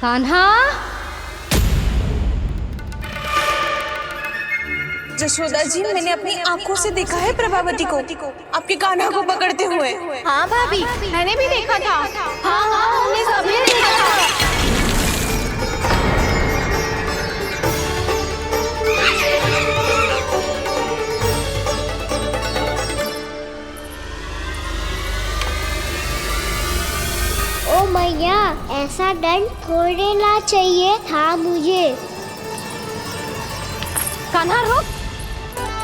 कान्हा। जशोदा जी, मैंने अपनी आंखों से देखा है प्रभावती को आपके कान्हा को पकड़ते हुए। हाँ भाभी, मैंने भी देखा था। हाँ हाँ, हमने सबने देखा था। ओ मैया, ऐसा दंड थोड़े ना चाहिए था मुझे। कान्हा रुक,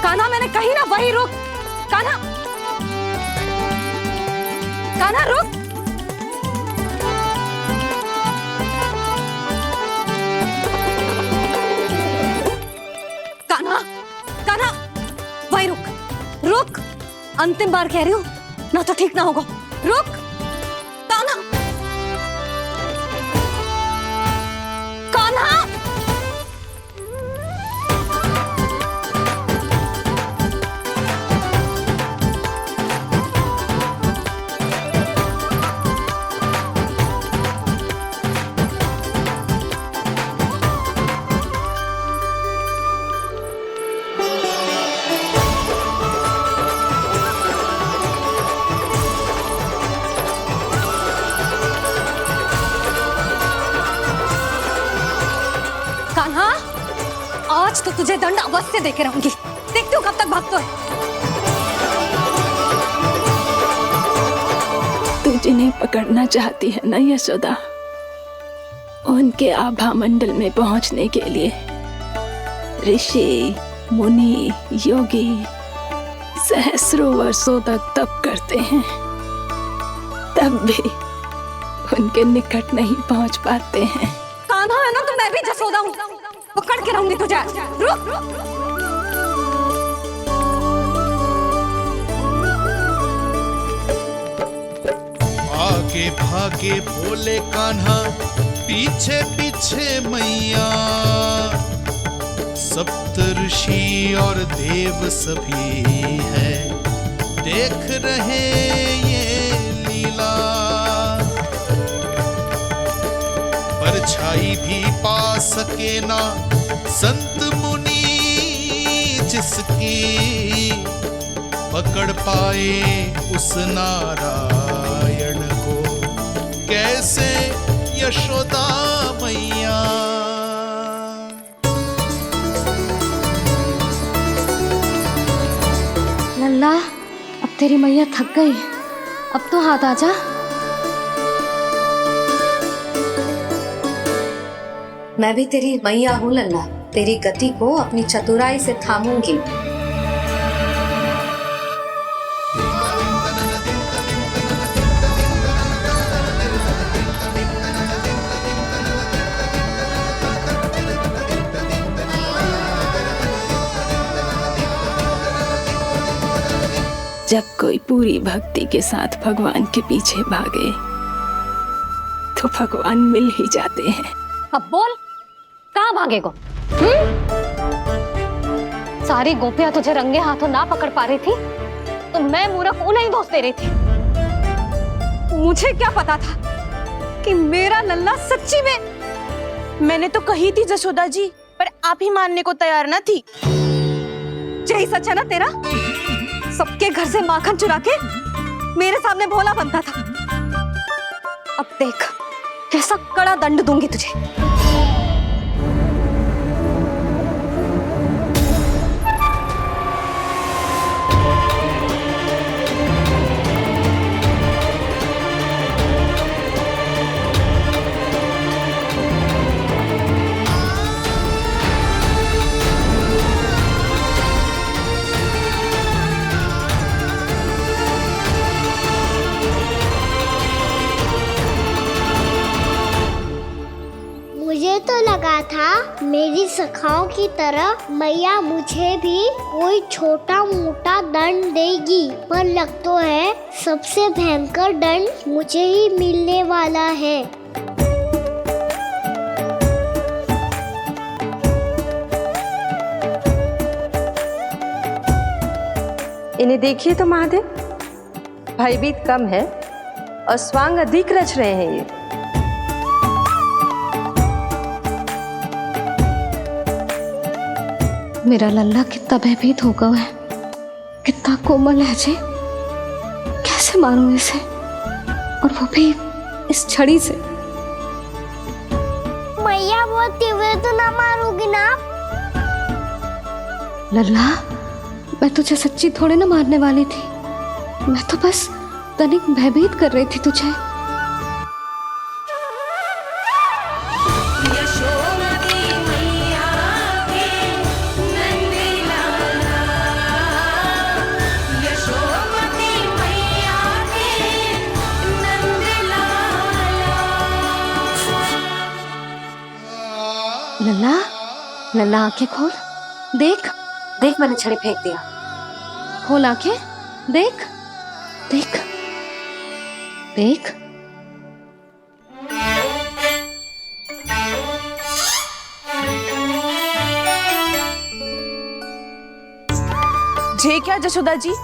कान्हा मैंने कही ना वही रुक। कान्हा, कान्हा रुक। कान्हा, कान्हा वही रुक, रुक। अंतिम बार कह रही हूँ, ना तो ठीक ना होगा। रुक कान्हा, कान्हा। कान्हा, आज तो तुझे दंड अवश्य देके रहूंगी। देखती हूँ कब तक भागता है। तू जिन्हें पकड़ना चाहती है ना यशोदा, उनके आभा मंडल में पहुंचने के लिए ऋषि, मुनि, योगी सहस्रों वर्षों तक तप करते हैं, तब भी उनके निकट नहीं पहुंच पाते हैं। कान्हा है ना, तो मैं भी जसोदा हूँ, पकड़ के रहूंगी तुझे। रुक। आगे भागे बोले कान्हा, पीछे पीछे मैया। सप्त ऋषि और देव सभी है, देख रहे ये लीला। परछाई भी पा सके ना संत मुनि, जिसकी पकड़ पाए उस नारायण को, कैसे यशोदा मैया। लल्ला, अब तेरी मैया थक गई, अब तो हाथ आजा। मैं भी तेरी मैया हूँ लल्ला, तेरी गति को अपनी चतुराई से थामूंगी। जब कोई पूरी भक्ति के साथ भगवान के पीछे भागे तो भगवान मिल ही जाते हैं। अब बोल, कहाँ भागेगा? सारी गोपियां तुझे रंगे हाथों ना पकड़ पा रही थी, तो मैं मूर्ख उन्हें ही दोष दे रही थी। मुझे क्या पता था कि मेरा लल्ला सच्ची में। मैंने तो कही थी जशोदा जी, पर आप ही मानने को तैयार ना थी। यही सच है ना तेरा? सबके घर से माखन चुरा के मेरे सामने भोला बनता था। अब देख कैसा कड़ा दंड दूंगी तुझे। मुझे तो लगा था मेरी सखाओं की तरह मैया मुझे भी कोई छोटा मोटा दंड देगी, पर लग तो है सबसे भयंकर दंड मुझे ही मिलने वाला है। इन्हें देखिए तो महादेव, भयभीत कम है और स्वांग अधिक रच रहे हैं ये। मेरा लल्ला कितना भयभीत होगा है, कितना कोमल है जी। कैसे मारूं इसे, और वो भी इस छड़ी से। मैया बहुत तीव्र तो ना मारोगी ना? लल्ला, मैं तुझे सच्ची थोड़े ना मारने वाली थी। मैं तो बस तनिक भयभीत कर रही थी तुझे। लल्ला, लल्ला आंखें खोल, देख देख, मैंने छड़ी फेंक दिया। खोल आंखें, देख देख देख। जे क्या जशोदा जी,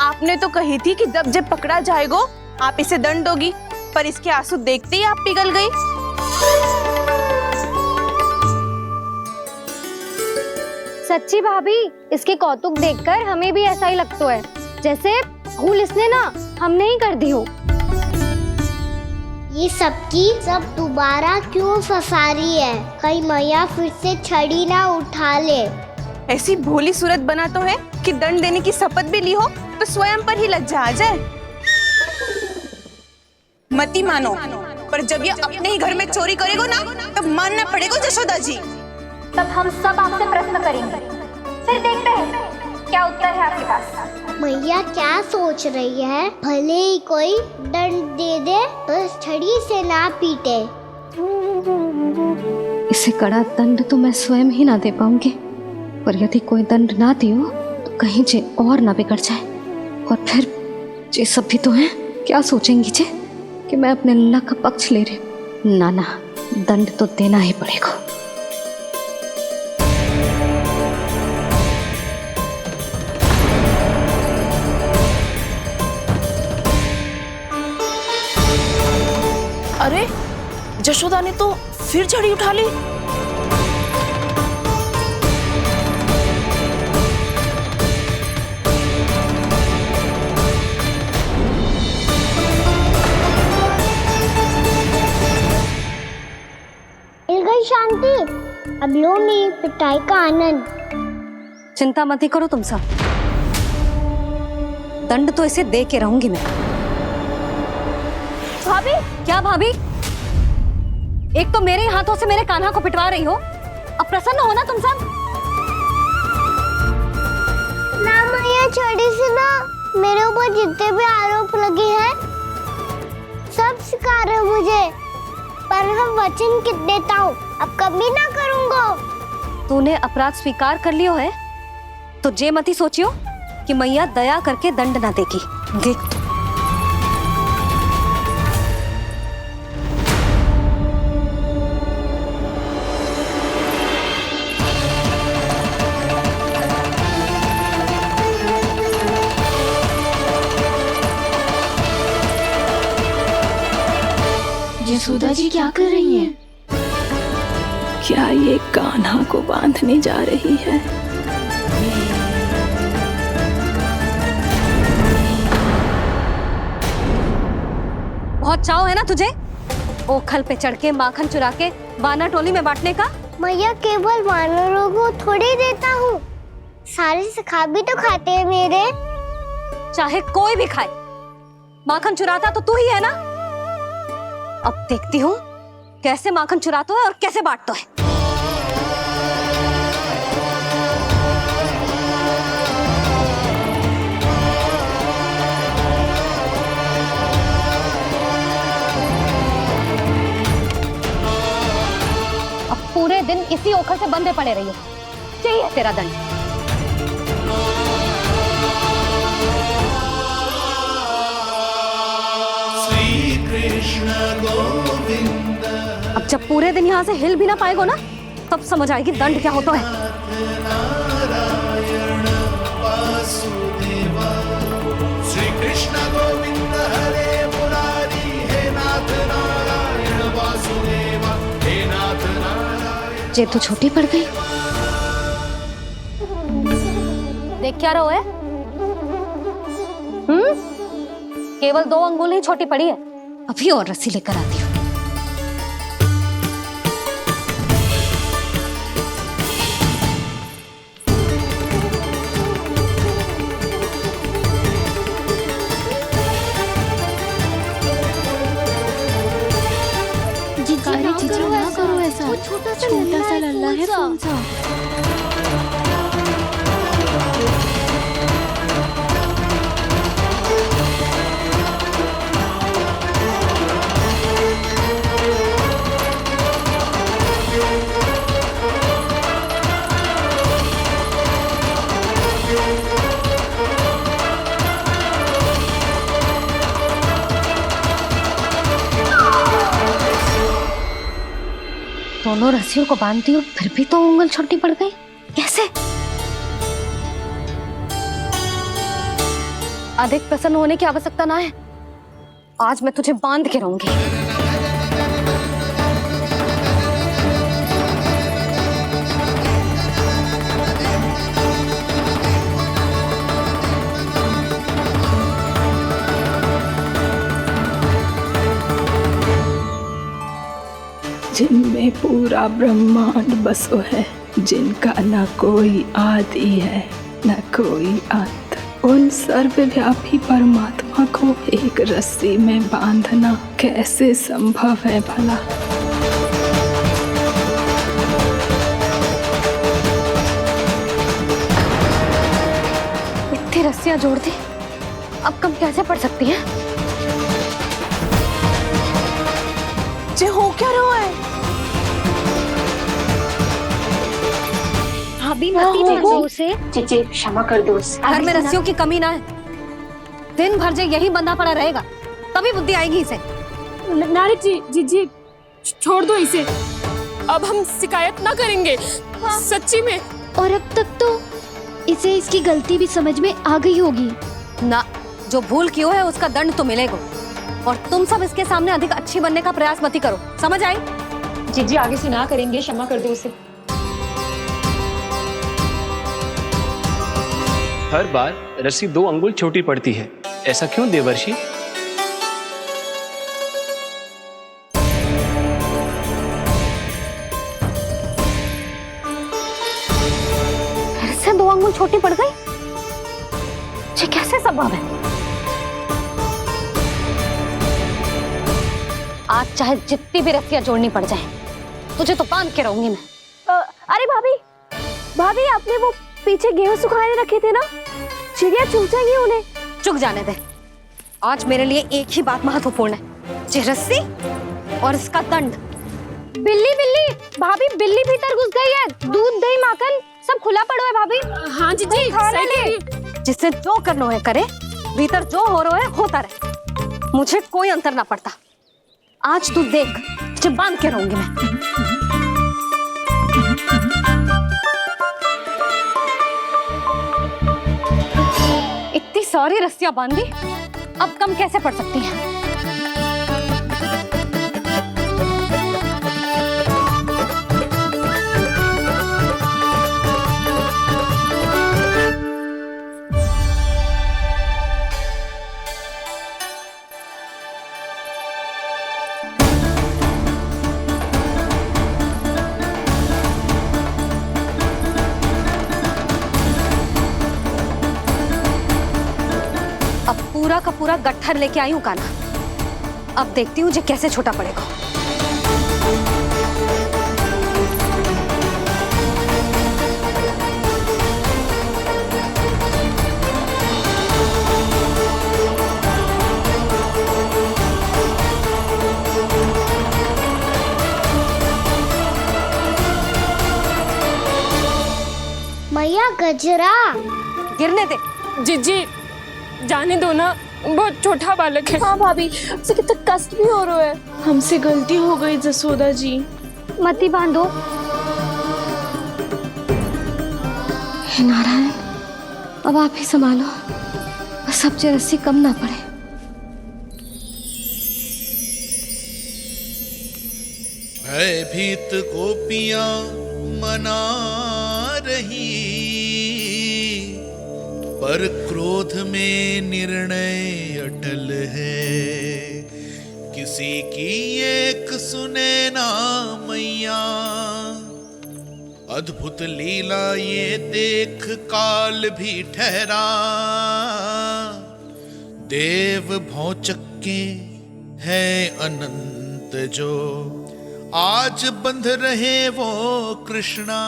आपने तो कही थी कि जब पकड़ा जाएगा आप इसे दंड दोगी, पर इसके आंसू देखते ही आप पिघल गई। सच्ची भाभी, इसके कौतुक देखकर हमें भी ऐसा ही लगता है, जैसे भूल इसने ना हमने ही कर दी हो। ये सबकी सब दोबारा क्यों फंसा रही है? कहीं मैया फिर से छड़ी ना उठा ले। ऐसी भोली सूरत बना तो है कि दंड देने की शपथ भी ली हो तो स्वयं पर ही लज्जा आ जाए। मती मानो, पर जब ये अपने ही घर में चोरी करेगा ना, तब मानना पड़ेगा जशोदा जी। तब हम सब आपसे प्रश्न करेंगे, फिर देखते हैं क्या उत्तर है आपके पास। मैया क्या सोच रही है? भले ही कोई दंड दे दे, बस छड़ी से ना पीटे। इसे कड़ा दंड तो मैं स्वयं ही ना दे पाऊंगी, पर यदि कोई दंड ना दियो तो कहीं जे और ना बिगड़ जाए, और फिर जे सब भी तो हैं, क्या सोचेंगी जे कि मैं अपने लल्ला का पक्ष ले रही। ना ना, दंड तो देना ही पड़ेगा। अरे, जशोदा ने तो फिर छड़ी उठा ली। मिल गई शांति, अब लो मेरी पिटाई का आनंद। चिंता मत ही करो तुम सब, दंड तो इसे दे के रहूंगी मैं। भाभी, क्या भाभी? एक तो मेरे हाथों से मेरे कान्हा को पिटवा रही हो, अब प्रसन्न हो ना तुम सब। ना मैया, छड़ी से ना मेरे ऊपर जितने भी आरोप लगे हैं सब स्वीकार है मुझे, पर हम वचन कित देता हूँ, अब कभी ना करूँगा। तूने अपराध स्वीकार कर लियो है तो जे मती सोचियो कि मैया दया करके दंड ना देगी। देख, यशोदा जी क्या कर रही हैं? क्या ये कान्हा को बांधने जा रही है? बहुत चाव है ना तुझे ओखल पे चढ़ के माखन चुरा के वानर टोली में बांटने का। मैया, केवल वानरों को थोड़ी देता हूँ, सारे सखा भी तो खाते हैं मेरे। चाहे कोई भी खाए, माखन चुराता तो तू ही है ना। अब देखती हूँ कैसे माखन चुराता है और कैसे बांटता है। अब पूरे दिन इसी ओखल से बंधे पड़े रहिए, चाहिए तेरा दंड। अब जब पूरे दिन यहाँ से हिल भी ना पाएगो ना, तब समझ आएगी दंड क्या होता है। श्री कृष्ण गोविंद हरे मुरारी, हे नाथ नारायण वासुदेवा, हे नाथ नारायण। जे तो छोटी पड़ गई, देख क्या रहो है? केवल 2 अंगुल ही छोटी पड़ी है। अभी और रस्सी लेकर आती हूँ। जीजी ना करो ऐसा। वो छोटा सा लल्ला है कौन सा? दोनों रस्सियों को बांधती हूँ, फिर भी तो उंगल छोटी पड़ गई। कैसे? अधिक प्रसन्न होने की आवश्यकता ना है। आज मैं तुझे बांध के रहूंगी। जिनमें पूरा ब्रह्मांड बसो है, जिनका न कोई आदि है न कोई अंत, उन सर्वव्यापी परमात्मा को एक रस्सी में बांधना कैसे संभव है भला? इतनी रस्सियां जोड़ दी, अब कम कैसे पड़ सकती हैं? जे हो क्या रहा है? भाभी मती देखो उसे। जीजी क्षमा कर दो उसे। घर में रस्सियों की कमी ना है। दिन भर जे यही बंधा पड़ा रहेगा, तभी बुद्धि आएगी इसे। नारी जी छोड़ दो इसे। अब हम शिकायत ना करेंगे। सच्ची में। और अब तक तो इसे इसकी गलती भी समझ में आ गई होगी ना। जो भूल की हो है उसका दंड तो मिलेगा। और तुम सब इसके सामने अधिक अच्छी बनने का प्रयास मत करो, समझ आई? जीजी आगे से ना करेंगे, क्षमा कर दो उसे। हर बार रस्सी 2 अंगुल छोटी पड़ती है, ऐसा क्यों देवर्षि? फिर से 2 अंगुल छोटी पड़ गई? ये कैसे संभव है? आज चाहे जितनी भी रस्सियां जोड़नी पड़ जाए, तुझे तो बांध के रहूंगी मैं। अरे भाभी आपने वो पीछे गेहूं सुखाने रखे थे ना, चिड़िया चुग जाएंगी उन्हें। चुक जाने दे। आज मेरे लिए एक ही बात महत्वपूर्ण है, ये रस्सी और इसका दंड। बिल्ली भाभी, बिल्ली भीतर घुस गई है। दूध दही माखन सब खुला पड़ा है भाभी। हाँ जीजी सही कह रही है। जिससे जो करना है करे, भीतर जो हो रहा है होता रहे, मुझे कोई अंतर ना पड़ता। आज तू देख, तुझे बांध के रहूंगी मैं। इतनी सारी रस्सियां बांधी, अब कम कैसे पड़ सकती हैं? पूरा का पूरा गट्ठर लेके आई हूँ कान्हा। अब देखती हूँ जे कैसे छोटा पड़ेगा। मैया गजरा गिरने दे। जीजी जाने दो ना, बहुत छोटा बालक है। हाँ भाभी, उसे कितना कष्ट भी हो रहा है। हमसे गलती हो गई जसोदा जी। मती बांधो। हे नारायण, अब आप ही संभालो, बस अब जे रस्सी कम ना पड़े। भयभीत गोपियां मना रही, पर क्रोध में निर्णय अटल है, किसी की एक सुने ना मैया। अद्भुत लीला ये देख काल भी ठहरा, देव भौचक्के है अनंत जो, आज बंध रहे वो कृष्णा।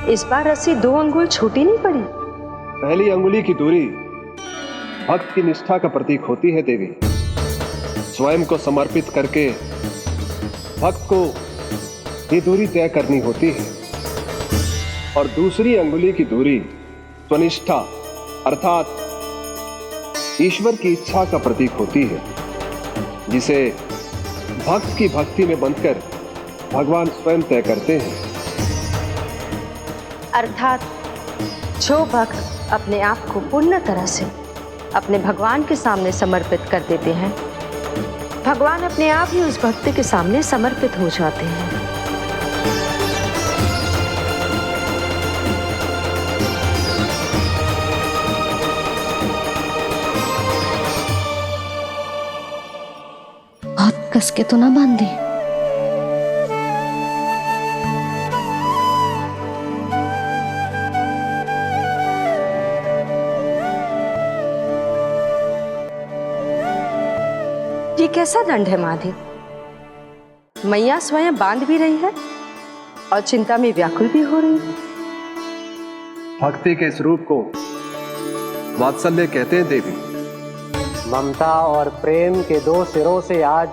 इस बार रस्सी 2 अंगुल छोटी नहीं पड़ी। पहली अंगुली की दूरी भक्त की निष्ठा का प्रतीक होती है देवी। स्वयं को समर्पित करके भक्त को ये दूरी तय करनी होती है। और दूसरी अंगुली की दूरी स्वनिष्ठा अर्थात ईश्वर की इच्छा का प्रतीक होती है, जिसे भक्त की भक्ति में बंधकर भगवान स्वयं तय करते हैं। अर्थात जो भक्त अपने आप को पूर्ण तरह से अपने भगवान के सामने समर्पित कर देते हैं, भगवान अपने आप ही उस भक्त के सामने समर्पित हो जाते हैं। बहुत कस के तो ना बांधी। ये कैसा दंड है माधे? मैया स्वयं बांध भी रही है और चिंता में व्याकुल भी हो रही है। भक्ति के स्वरूप को वात्सल्य कहते हैं देवी। ममता और प्रेम के 2 सिरों से आज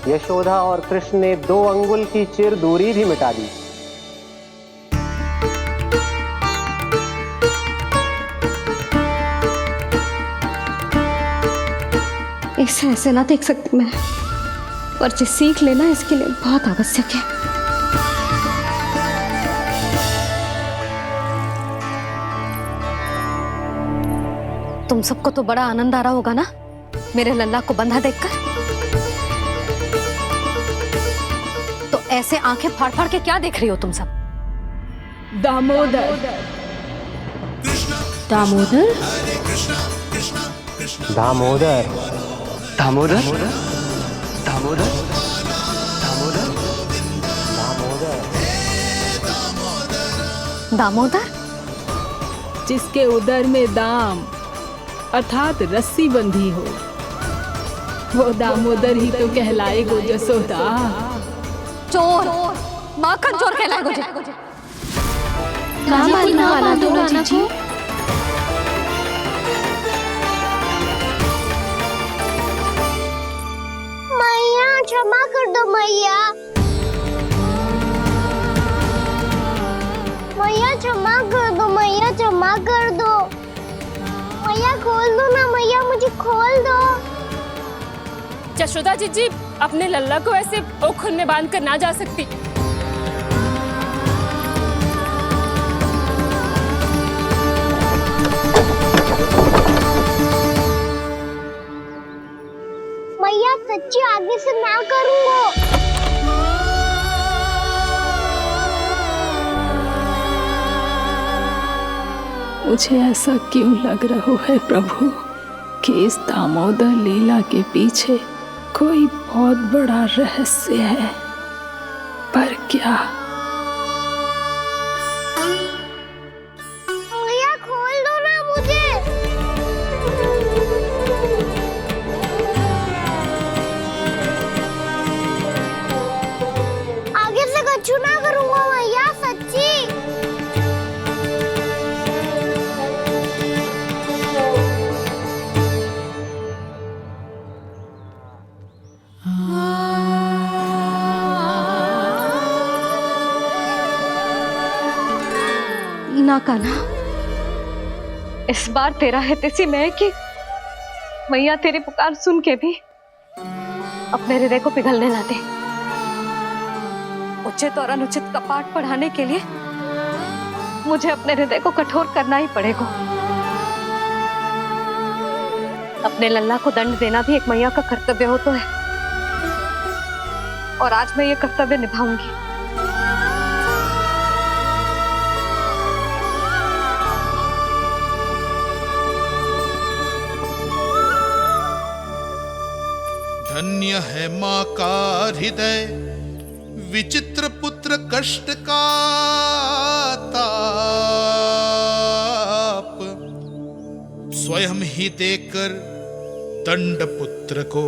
यशोदा और कृष्ण ने 2 अंगुल की चिर दूरी भी मिटा दी। इसे ऐसे ना देख सकती मैं, पर जो सीख लेना इसके लिए बहुत आवश्यक है। तुम सबको तो बड़ा आनंद आ रहा होगा ना मेरे लल्ला को बंधा देखकर। तो ऐसे आंखें फाड़ फाड़ के क्या देख रही हो तुम सब? दामोदर दामोदर दामोदर दामोदर दामोदर दामोदर दामोदर जिसके उदर में दाम अर्थात रस्सी बंधी हो, वो दामोदर ही तो कहलाएगो जसोदा। चोर माखन चोर कहलाएगो जे। कहाँ मारना वाला दो जीजी? मैया क्षमा कर दो मैया। मैया क्षमा कर दो, मैया क्षमा कर दो। मैया खोल दो ना मैया, मुझे खोल दो। यशोदा जीजी अपने लल्ला को ऐसे ओखल में बांध कर ना जा सकती। मैया सच्ची आगे से ना करूंगा। मुझे ऐसा क्यों लग रहा है प्रभु कि इस दामोदर लीला के पीछे कोई बहुत बड़ा रहस्य है, पर क्या? मैया खोल दो ना मुझे। आगे से कछु ना करूंगा मैया, सच्ची। ना कान्हा, इस बार तेरा है तेसी मैं कि मैया तेरी पुकार सुन के भी अपने हृदय को पिघलने ना दे। उचित और अनुचित का पाठ पढ़ाने के लिए मुझे अपने हृदय को कठोर करना ही पड़ेगा। अपने लल्ला को दंड देना भी एक मैया का कर्तव्य हो तो है, और आज मैं ये कर्तव्य निभाऊंगी। धन्य है माँ का हृदय, विचित्र पुत्र कष्ट का ताप, स्वयं ही देकर दंड पुत्र को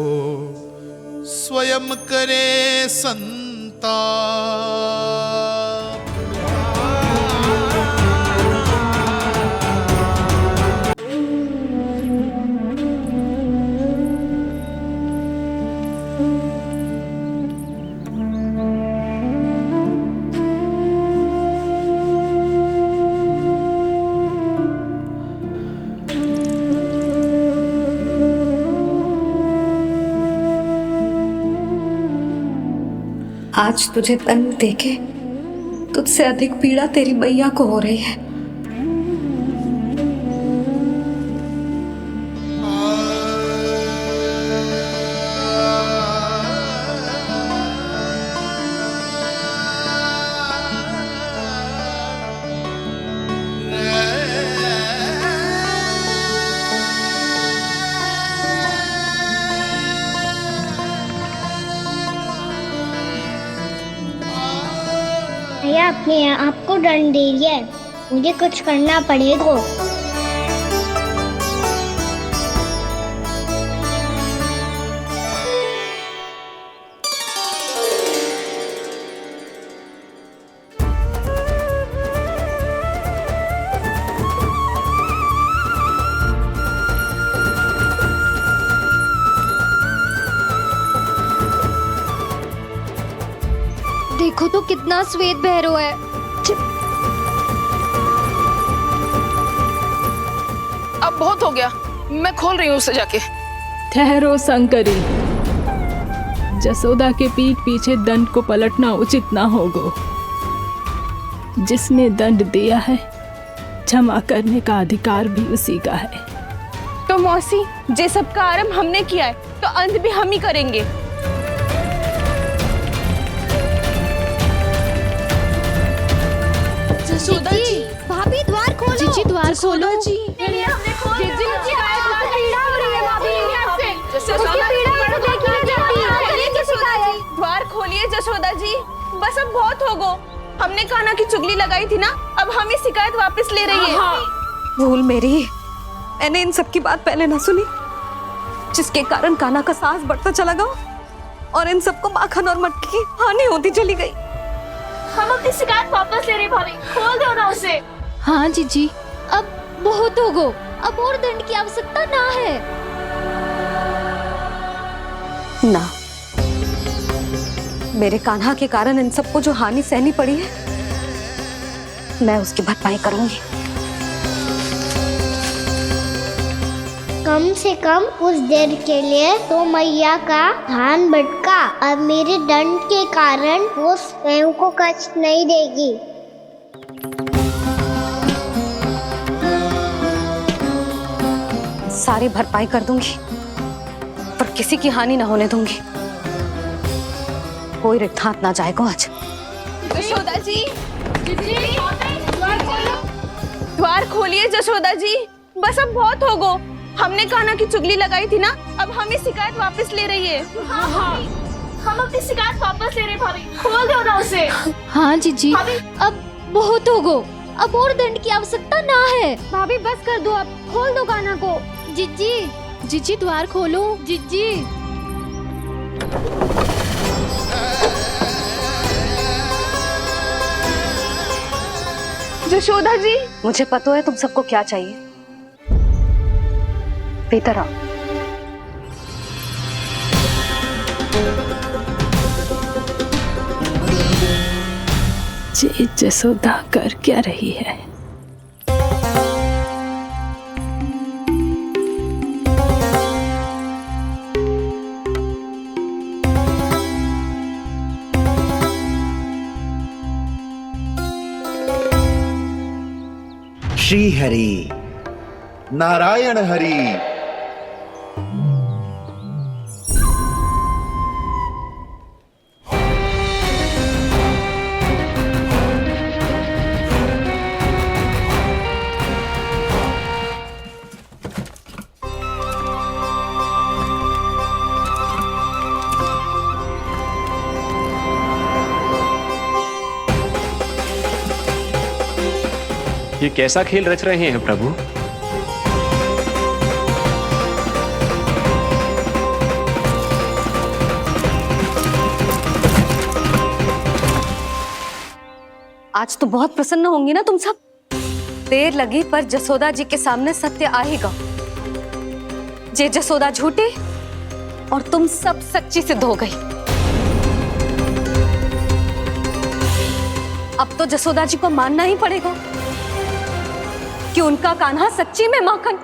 स्वयं करे संताप। आज तुझे दंड देके तुझसे अधिक पीड़ा तेरी मैया को हो रही है। मैया अपने आप को दंड दे रही है, मुझे कुछ करना पड़ेगा। देखो तो कितना श्वेत भैरो है। अब बहुत हो गया, मैं खोल रही हूँ उसे जाके। ठहरो शंकरी, जसोदा के पीठ पीछे दंड को पलटना उचित ना होगा। जिसने दंड दिया है, क्षमा करने का अधिकार भी उसी का है। तो मौसी, जे सब का आरंभ हमने किया है, तो अंत भी हम ही करेंगे। जसोदा जी, भाभी द्वार खोलो। जीजी द्वार खोलो। जी द्वार खोलिए जसोदा जी, बस अब बहुत हो गो। हमने कान्हा की चुगली लगाई थी ना, अब हम ये शिकायत वापस ले रही है। भूल मेरी, मैंने इन सब की बात पहले ना सुनी, जिसके कारण कान्हा का साहस बढ़ता चला गया और इन सबको माखन और मटकी की हानि होती चली गई। हम अपनी शिकायत वापस ले रहे भाभी, खोल दो ना उसे। हाँ जीजी, अब बहुत हो गो, अब और दंड की आवश्यकता ना है। ना, मेरे कान्हा के कारण इन सबको जो हानि सहनी पड़ी है, मैं उसकी भरपाई करूंगी। कम से कम कुछ देर के लिए तो मैया का ध्यान भटका, अब मेरे दंड के कारण वो स्वयं को कष्ट नहीं देगी। सारी भरपाई कर दूंगी, पर किसी की हानि न होने दूंगी। कोई रिक्त हाथ ना जाएगा आज। जसोदा जी, द्वार खोलिए जसोदा जी, बस अब बहुत हो गो। हमने कान्हा की चुगली लगाई थी ना, अब हम ये शिकायत वापस ले रही है। हम अपनी शिकायत वापस ले रहे भाभी, खोल दो ना उसे। हाँ जीजी, अब बहुत हो गो, अब और दंड की आवश्यकता ना है। भाभी बस कर दो, अब खोल दो कान्हा को। जीजी, जीजी द्वार खोलो। जीजी, जसोदा जी, मुझे पता है तुम सबको क्या चाहिए। भीतर आओ। जे जसोदा कर क्या रही है? श्री हरि, नारायण हरि, ये कैसा खेल रच रहे हैं प्रभु? आज तो बहुत प्रसन्न होंगी ना तुम सब। देर लगी पर जसोदा जी के सामने सत्य आएगा। जे जसोदा झूठी और तुम सब सच्ची सिद्ध हो गई। अब तो जसोदा जी को मानना ही पड़ेगा कि उनका कान्हा सच्ची में माखन।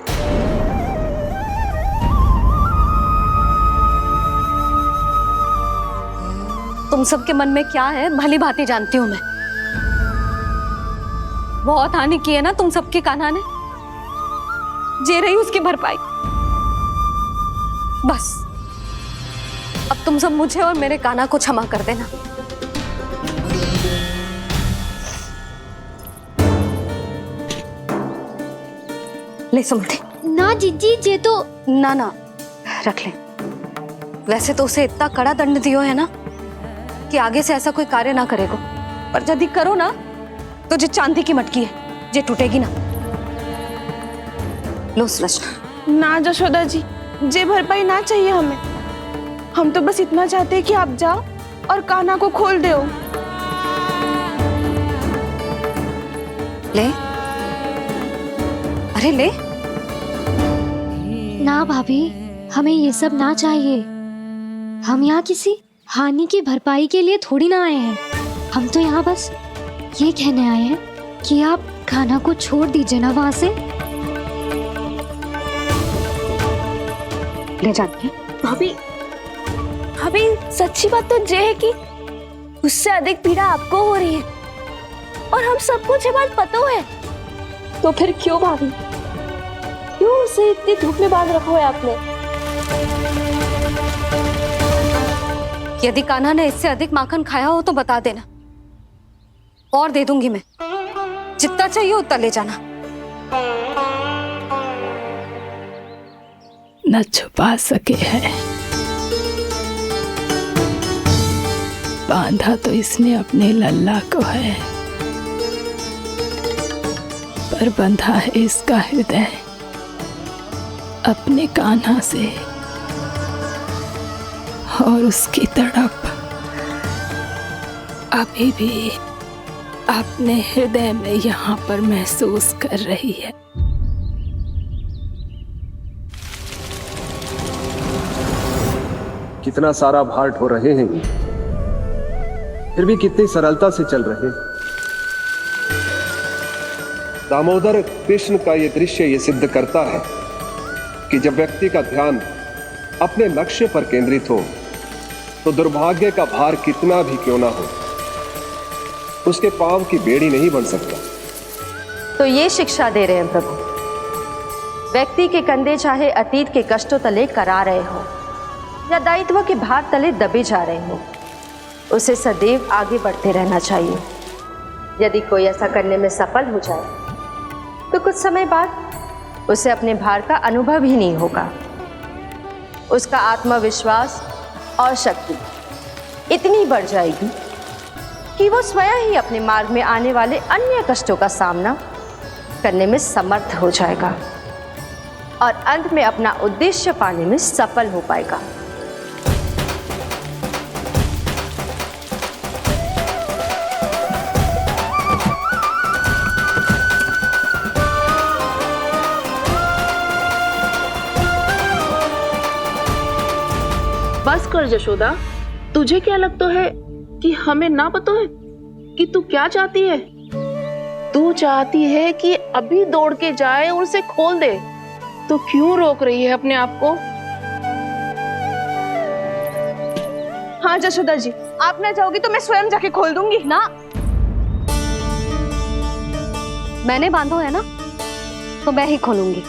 तुम सबके मन में क्या है भली भांति जानती हूं मैं। बहुत हानि की है ना तुम सबके कान्हा ने। जे रही उसकी भरपाई। बस अब तुम सब मुझे और मेरे कान्हा को क्षमा कर देना। ले सुमति। ना जीजी, जे तो ना ना रख ले। वैसे तो उसे इतना कड़ा दंड दियो है ना कि आगे से ऐसा कोई कार्य ना करेगा। पर यदि करो ना तो जो चांदी की मटकी है जे टूटेगी ना। लो सृष्टि। ना जशोदा जी, जे भरपाई ना चाहिए हमें। हम तो बस इतना चाहते हैं कि आप जाओ और कान्हा को खोल दो। ले, अरे ले। ना भाभी, हमें ये सब ना चाहिए। हम यहाँ किसी हानि की भरपाई के लिए थोड़ी ना आए हैं। हम तो यहाँ बस ये कहने आए हैं कि आप कान्हा को छोड़ दीजिए ना वहां से। ले जाती है। भाभी, भाभी सच्ची बात तो ये है कि उससे अधिक पीड़ा आपको हो रही है और हम सबको ये बात पता है। तो फिर क्यों भाभी, क्यों उसे इतनी धूप में बांध रखा है आपने? यदि कान्हा ने इससे अधिक माखन खाया हो तो बता देना और दे दूंगी मैं। जितना चाहिए उतना ले जाना। न छुपा सके हैं। बांधा तो इसने अपने लल्ला को है, पर बंधा है इसका हृदय अपने कान्हा से। और उसकी तड़प अभी भी अपने हृदय में यहाँ पर महसूस कर रही है। कितना सारा भार ढो रहे हैं, फिर भी कितनी सरलता से चल रहे हैं। दामोदर कृष्ण का यह दृश्य ये सिद्ध करता है कि जब व्यक्ति का ध्यान अपने लक्ष्य पर केंद्रित हो तो दुर्भाग्य का भार कितना भी क्यों ना हो, उसके पांव की बेड़ी नहीं बन सकता। तो ये शिक्षा दे रहे हैं प्रभु। व्यक्ति के कंधे चाहे अतीत के कष्टों तले करा रहे हो या दायित्व के भार तले दबे जा रहे हो, उसे सदैव आगे बढ़ते रहना चाहिए। यदि कोई ऐसा करने में सफल हो जाए तो कुछ समय बाद उसे अपने भार का अनुभव ही नहीं होगा। उसका आत्मविश्वास और शक्ति इतनी बढ़ जाएगी कि वो स्वयं ही अपने मार्ग में आने वाले अन्य कष्टों का सामना करने में समर्थ हो जाएगा और अंत में अपना उद्देश्य पाने में सफल हो पाएगा। बस कर जशोदा, तुझे क्या लगता है कि हमें ना पता है कि तू क्या चाहती है? तू चाहती है कि अभी दौड़ के जाए और उसे खोल दे, तो क्यों रोक रही है अपने आप को? हाँ जशोदा जी, आप ना चाहोगी तो मैं स्वयं जाके खोल दूंगी। ना, मैंने बांधो है ना तो मैं ही खोलूंगी।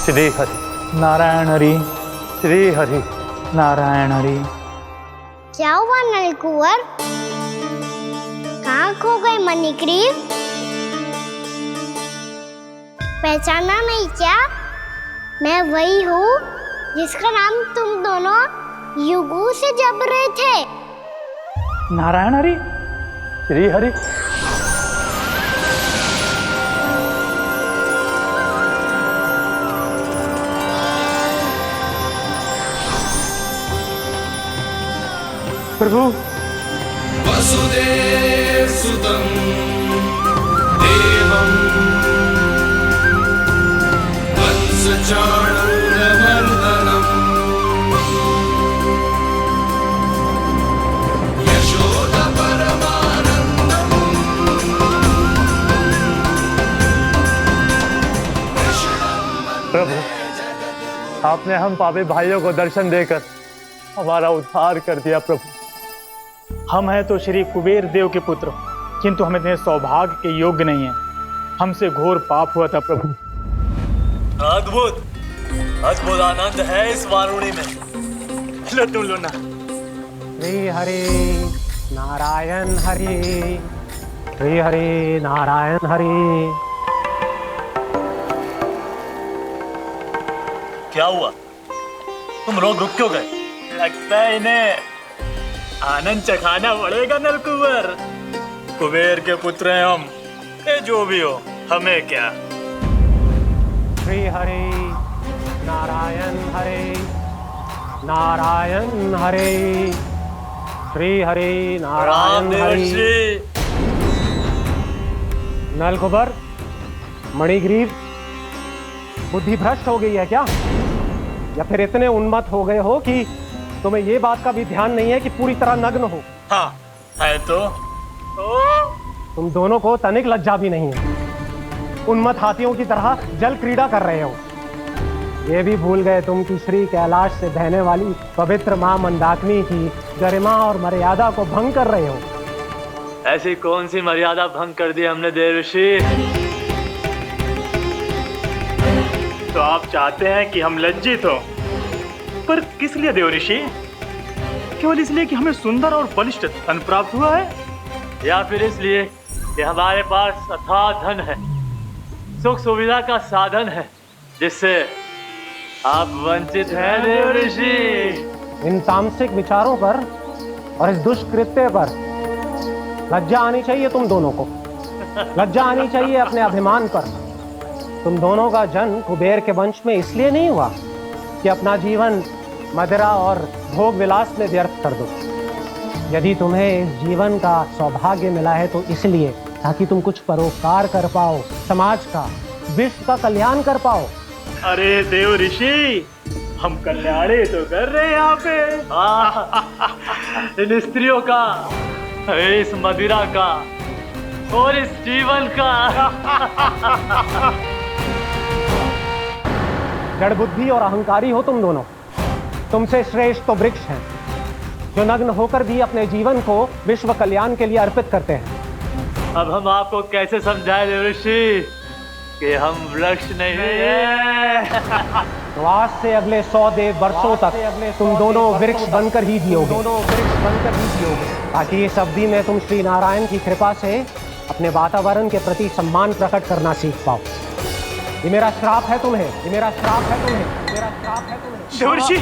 श्री हरि नारायण हरि, श्री हरि नारायण हरि। क्या हुआ नलकुंवर? कहाँ खो गए मणिग्रीव? पहचाना नहीं क्या? मैं वही हूँ जिसका नाम तुम दोनों युगों से जप रहे थे। नारायण हरि, श्री हरि। प्रभु वसुदेव सुतं देवं वंशचाणूरमर्दनम् यशोदा परमानंदम् प्रभु, आपने हम पापी भाइयों को दर्शन देकर हमारा उद्धार कर दिया। प्रभु, हम हैं तो श्री कुबेर देव के पुत्र, किंतु हम इतने सौभाग्य के योग्य नहीं हैं। हमसे घोर पाप हुआ था प्रभु। अद्भुत अद्भुत आनंद है इस वारुणी में। लो तुम लो ना। श्री हरि नारायण हरि, श्री हरि नारायण हरि। क्या हुआ? तुम रोक रुक क्यों गए? लगता है इन्हें आनंद चखाना पड़ेगा नलकुंवर। कुबेर के पुत्र हैं हम, ये जो भी हो हमें क्या। श्री हरि नारायण हरि, नारायण हरि, श्री हरि नारायण हरि। नलकुबर, मणिग्रीव, बुद्धि भ्रष्ट हो गई है क्या? या फिर इतने उन्मत्त हो गए हो कि तुम्हें ये बात का भी ध्यान नहीं है कि पूरी तरह नग्न हो? हाँ है तो। तुम दोनों को तनिक लज्जा भी नहीं है। उन्मत्त हाथियों की तरह जल क्रीड़ा कर रहे हो। ये भी भूल गए तुम कि श्री कैलाश से बहने वाली पवित्र मां मंदाकिनी की गरिमा और मर्यादा को भंग कर रहे हो। ऐसी कौन सी मर्यादा भंग कर दी हमने देव ऋषि? तो आप चाहते हैं कि हम लज्जित हो, पर किस लिए देव ऋषि? केवल इसलिए कि हमें सुंदर और बलिष्ठ धन प्राप्त हुआ है, या फिर इसलिए कि हमारे पास अथाह धन है, सुख सुविधा का साधन है, जिससे आप वंचित हैं देव ऋषि? इन तामसिक विचारों पर और इस दुष्कृत्य पर लज्जा आनी चाहिए तुम दोनों को। लज्जा आनी चाहिए अपने अभिमान पर। तुम दोनों का जन्म कुबेर के वंश में इसलिए नहीं हुआ कि अपना जीवन मदिरा और भोग विलास में व्यर्थ कर दो। यदि तुम्हें इस जीवन का सौभाग्य मिला है तो इसलिए ताकि तुम कुछ परोपकार कर पाओ, समाज का, विश्व का कल्याण कर पाओ। अरे देव ऋषि, हम कल्याण तो कर रहे हैं यहाँ पे। इन स्त्रियों का, इस मदिरा का और इस जीवन का। जड़ बुद्धि और अहंकारी हो तुम दोनों। तुमसे श्रेष्ठ तो वृक्ष हैं, जो नग्न होकर भी अपने जीवन को विश्व कल्याण के लिए अर्पित करते हैं। अब हम आपको कैसे समझाएं देव ऋषि कि हम वृक्ष नहीं हैं? तो आज से अगले 100 वर्षों तक तुम दोनों वृक्ष बनकर ही जियोगे। ताकि इस अवधि में तुम श्री नारायण की कृपा से अपने वातावरण के प्रति सम्मान प्रकट करना सीख पाओ। ये मेरा श्राप है तुम्हें, ये मेरा श्राप है तुम्हें, मेरा श्राप है तुम्हें। देवर्षि,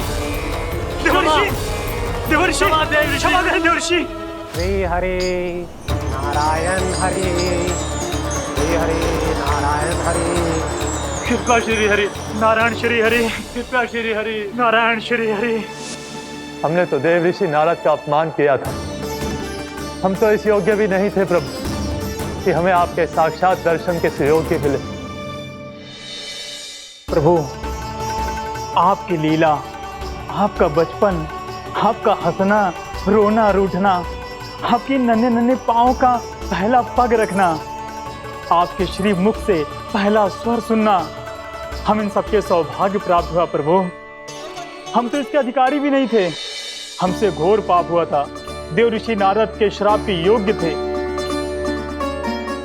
देवर्षि, देवर्षि, क्षमा करें देवर्षि। श्री हरि नारायण हरि, श्री हरि नारायण हरि। कृपा श्री हरि नारायण, श्री हरि कृपा श्री हरि नारायण, श्री हरि। हमने तो देव ऋषि नारद का अपमान किया था। हम तो इस योग्य भी नहीं थे प्रभु कि हमें आपके साक्षात दर्शन के सुयोग्य मिले। प्रभु, आपकी लीला, आपका बचपन, आपका हंसना, रोना, रूठना, आपकी नन्हे नन्हे पाँव का पहला पग रखना, आपके श्री मुख से पहला स्वर सुनना, हम इन सबके सौभाग्य प्राप्त हुआ प्रभु। हम तो इसके अधिकारी भी नहीं थे। हमसे घोर पाप हुआ था, देव ऋषि नारद के श्राप के योग्य थे।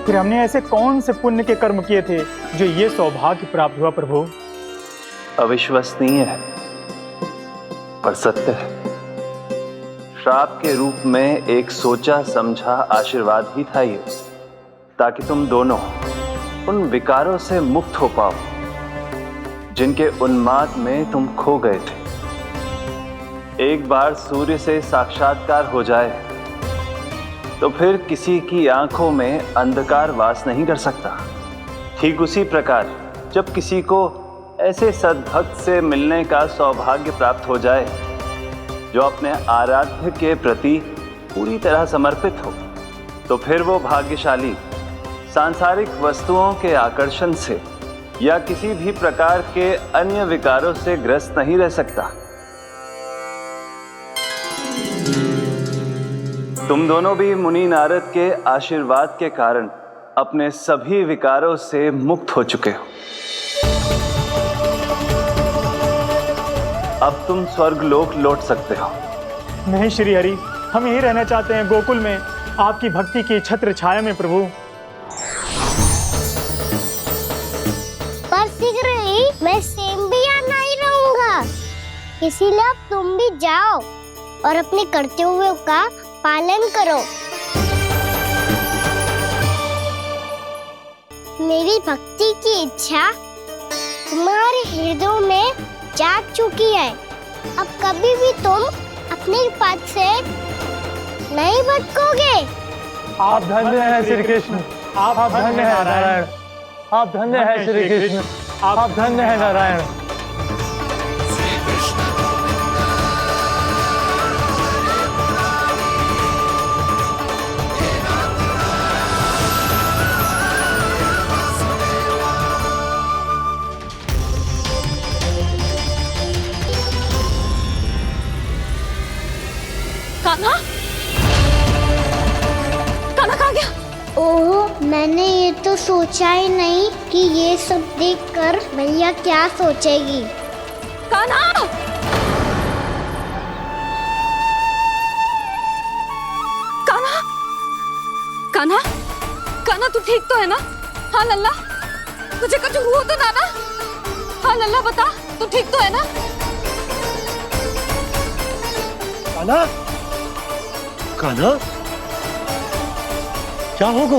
फिर हमने ऐसे कौन से पुण्य के कर्म किए थे जो ये सौभाग्य प्राप्त हुआ प्रभु? अविश्वसनीय है पर सत्य है। श्राप के रूप में एक सोचा समझा आशीर्वाद ही था ये, ताकि तुम दोनों उन विकारों से मुक्त हो पाओ जिनके उन्माद में तुम खो गए थे। एक बार सूर्य से साक्षात्कार हो जाए तो फिर किसी की आंखों में अंधकार वास नहीं कर सकता। ठीक उसी प्रकार जब किसी को ऐसे सद्भक्त से मिलने का सौभाग्य प्राप्त हो जाए जो अपने आराध्य के प्रति पूरी तरह समर्पित हो, तो फिर वो भाग्यशाली सांसारिक वस्तुओं के आकर्षण से या किसी भी प्रकार के अन्य विकारों से ग्रस्त नहीं रह सकता। तुम दोनों भी मुनि नारद के आशीर्वाद के कारण अपने सभी विकारों से मुक्त हो चुके हो। अब तुम स्वर्गलोक लौट सकते हो। नहीं श्री हरि, हम यहीं रहना चाहते हैं, गोकुल में आपकी भक्ति की छत्र छाया में प्रभु। पर शीघ्र ही मैं सेम्बिया नहीं रहूंगा, इसीलिए अब तुम भी जाओ और अपने कर्तव्यों का पालन करो। मेरी भक्ति की इच्छा तुम्हारे हृदय में जाग चुकी है। अब कभी भी तुम अपने पद से नहीं भटकोगे। आप धन्य हैं श्री कृष्ण, आप धन्य हैं नारायण, आप धन्य हैं श्री कृष्ण, आप धन्य हैं नारायण। कान्हा, कान्हा कहाँ गया? ओह, मैंने ये तो सोचा ही नहीं कि ये सब देखकर भैया क्या सोचेगी। कान्हा! कान्हा! कान्हा! कान्हा तू ठीक तो है ना? हाँ लल्ला, तुझे कुछ हुआ तो ना? हाँ लल्ला बता, तू ठीक तो है ना? कान्हा, कान्हा, क्या होगा?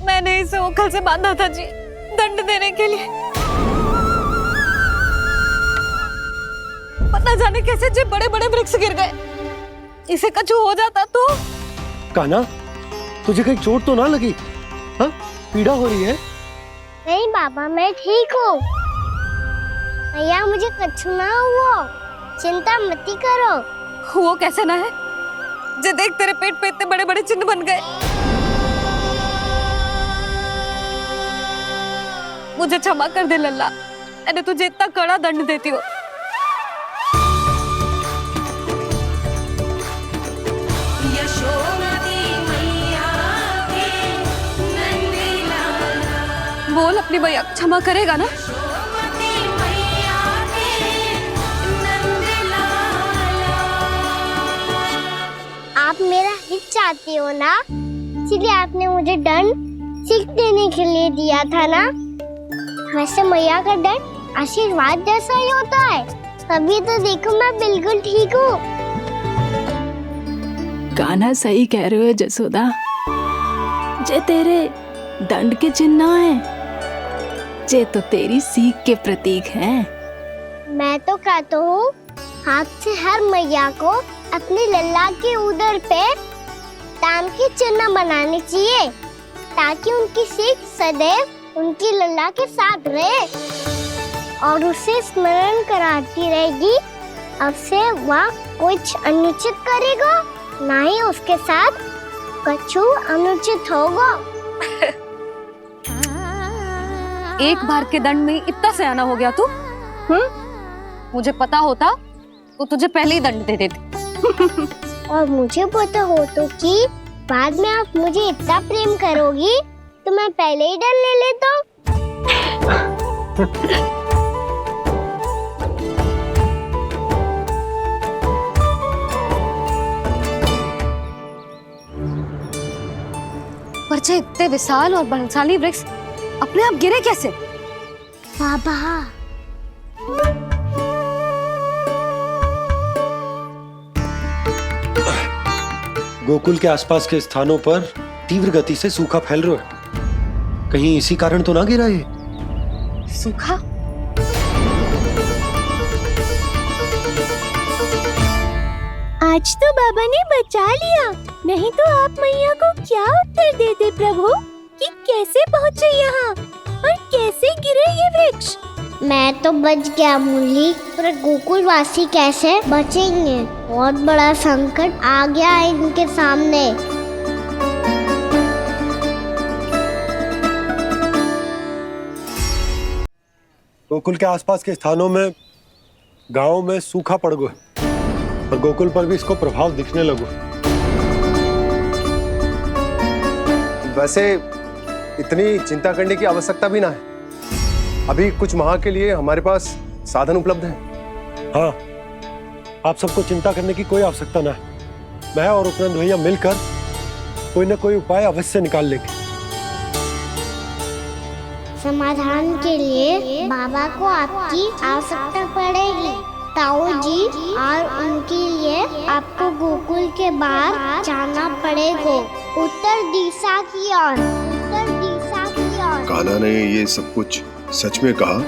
मैंने इसे ओखल से बांधा था जी, दंड देने के लिए। पता जाने कैसे जे बड़े बड़े वृक्ष गिर गए। इसे कुछ हो जाता तो? कान्हा, तुझे कहीं चोट तो ना लगी? हाँ, पीड़ा हो रही है? नहीं बाबा, मैं ठीक हूँ। भैया मुझे कुछ ना हुआ, चिंता मत करो। वो कैसे ना है? जे देख तेरे पेट पे इतने बड़े बड़े चिन्ह बन गए। मुझे क्षमा कर दे लल्ला, मैंने तुझे इतना कड़ा दंड देती हूँ। बोल अपनी भैया क्षमा करेगा ना? आप मेरा हित चाहते हो ना, इसलिए आपने मुझे दंड सीख देने के लिए दिया था ना। वैसे मैया का दंड आशीर्वाद जैसा ही होता है, तभी तो देखो मैं बिल्कुल ठीक हूँ। कान्हा सही कह रहे हो जसोदा, जे तेरे दंड के चिन्ह है, जे तो तेरी सीख के प्रतीक हैं। मैं तो कहता हूँ हाथ से हर मैया को अपनी लल्ला के उदर पे ताम के चिन्ह बनाने चाहिए, ताकि उनकी सीख सदैव उनकी लल्ला के साथ रहे और उसे स्मरण कराती रहेगी। अब से वह कुछ अनुचित करेगा, ना ही उसके साथ कुछ अनुचित होगा। एक बार के दंड में इतना सयाना हो गया तू? मुझे पता होता तो तुझे पहले ही दंड दे देती। और मुझे पता हो तो कि बाद में आप मुझे इतना प्रेम करोगी तो मैं पहले ही दंड ले लेता। पर जे इतने विशाल और बलशाली वृक्ष अपने आप गिरे कैसे? बाबा, गोकुल के आसपास के स्थानों पर तीव्र गति से सूखा फैल रहा है। कहीं इसी कारण तो ना गिरा ये? सूखा? आज तो बाबा ने बचा लिया, नहीं तो आप मैया को क्या उत्तर देते प्रभु कि कैसे पहुँचे यहाँ और कैसे गिरे ये वृक्ष। मैं तो बच गया मुरली, पर गोकुल वासी कैसे बचेंगे? बहुत बड़ा संकट आ गया है इनके सामने। गोकुल के आसपास के स्थानों में, गांवों में सूखा पड़ गया और गोकुल पर भी इसको प्रभाव दिखने लगो। वैसे इतनी चिंता करने की आवश्यकता भी ना है। अभी कुछ माह के लिए हमारे पास साधन उपलब्ध है। हाँ, आप सबको चिंता करने की कोई आवश्यकता ना है। मैं और उपनंद भैया मिलकर कोई ना कोई उपाय अवश्य निकाल लेंगे। समाधान के लिए बाबा को आपकी आवश्यकता पड़ेगी। ताऊ जी और उनके लिए आपको गोकुल के बाहर जाना पड़ेगा, उत्तर दिशा की ओर। उत्तर दिशा की ओर। कान्हा ने ये सब कुछ सच में कहा?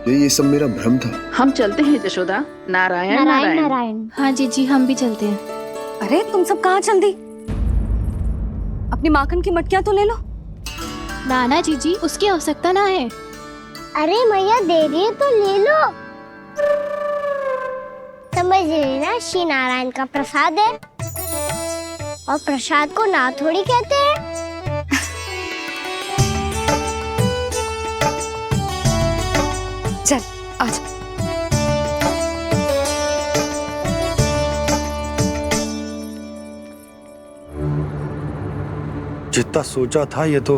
ये सब मेरा भ्रम था? हम चलते हैं जशोदा। नारायण नारायण नारायण। हाँ जीजी, हम भी चलते हैं। अरे तुम सब कहाँ चल दी? अपनी माखन की मटकियां तो ले लो। नाना जीजी, उसकी आवश्यकता ना है। अरे मैया दे रही है तो ले लो। समझ लेना, श्री नारायण का प्रसाद है और प्रसाद को ना थोड़ी कहते हैं। चल आज। जितना सोचा था ये तो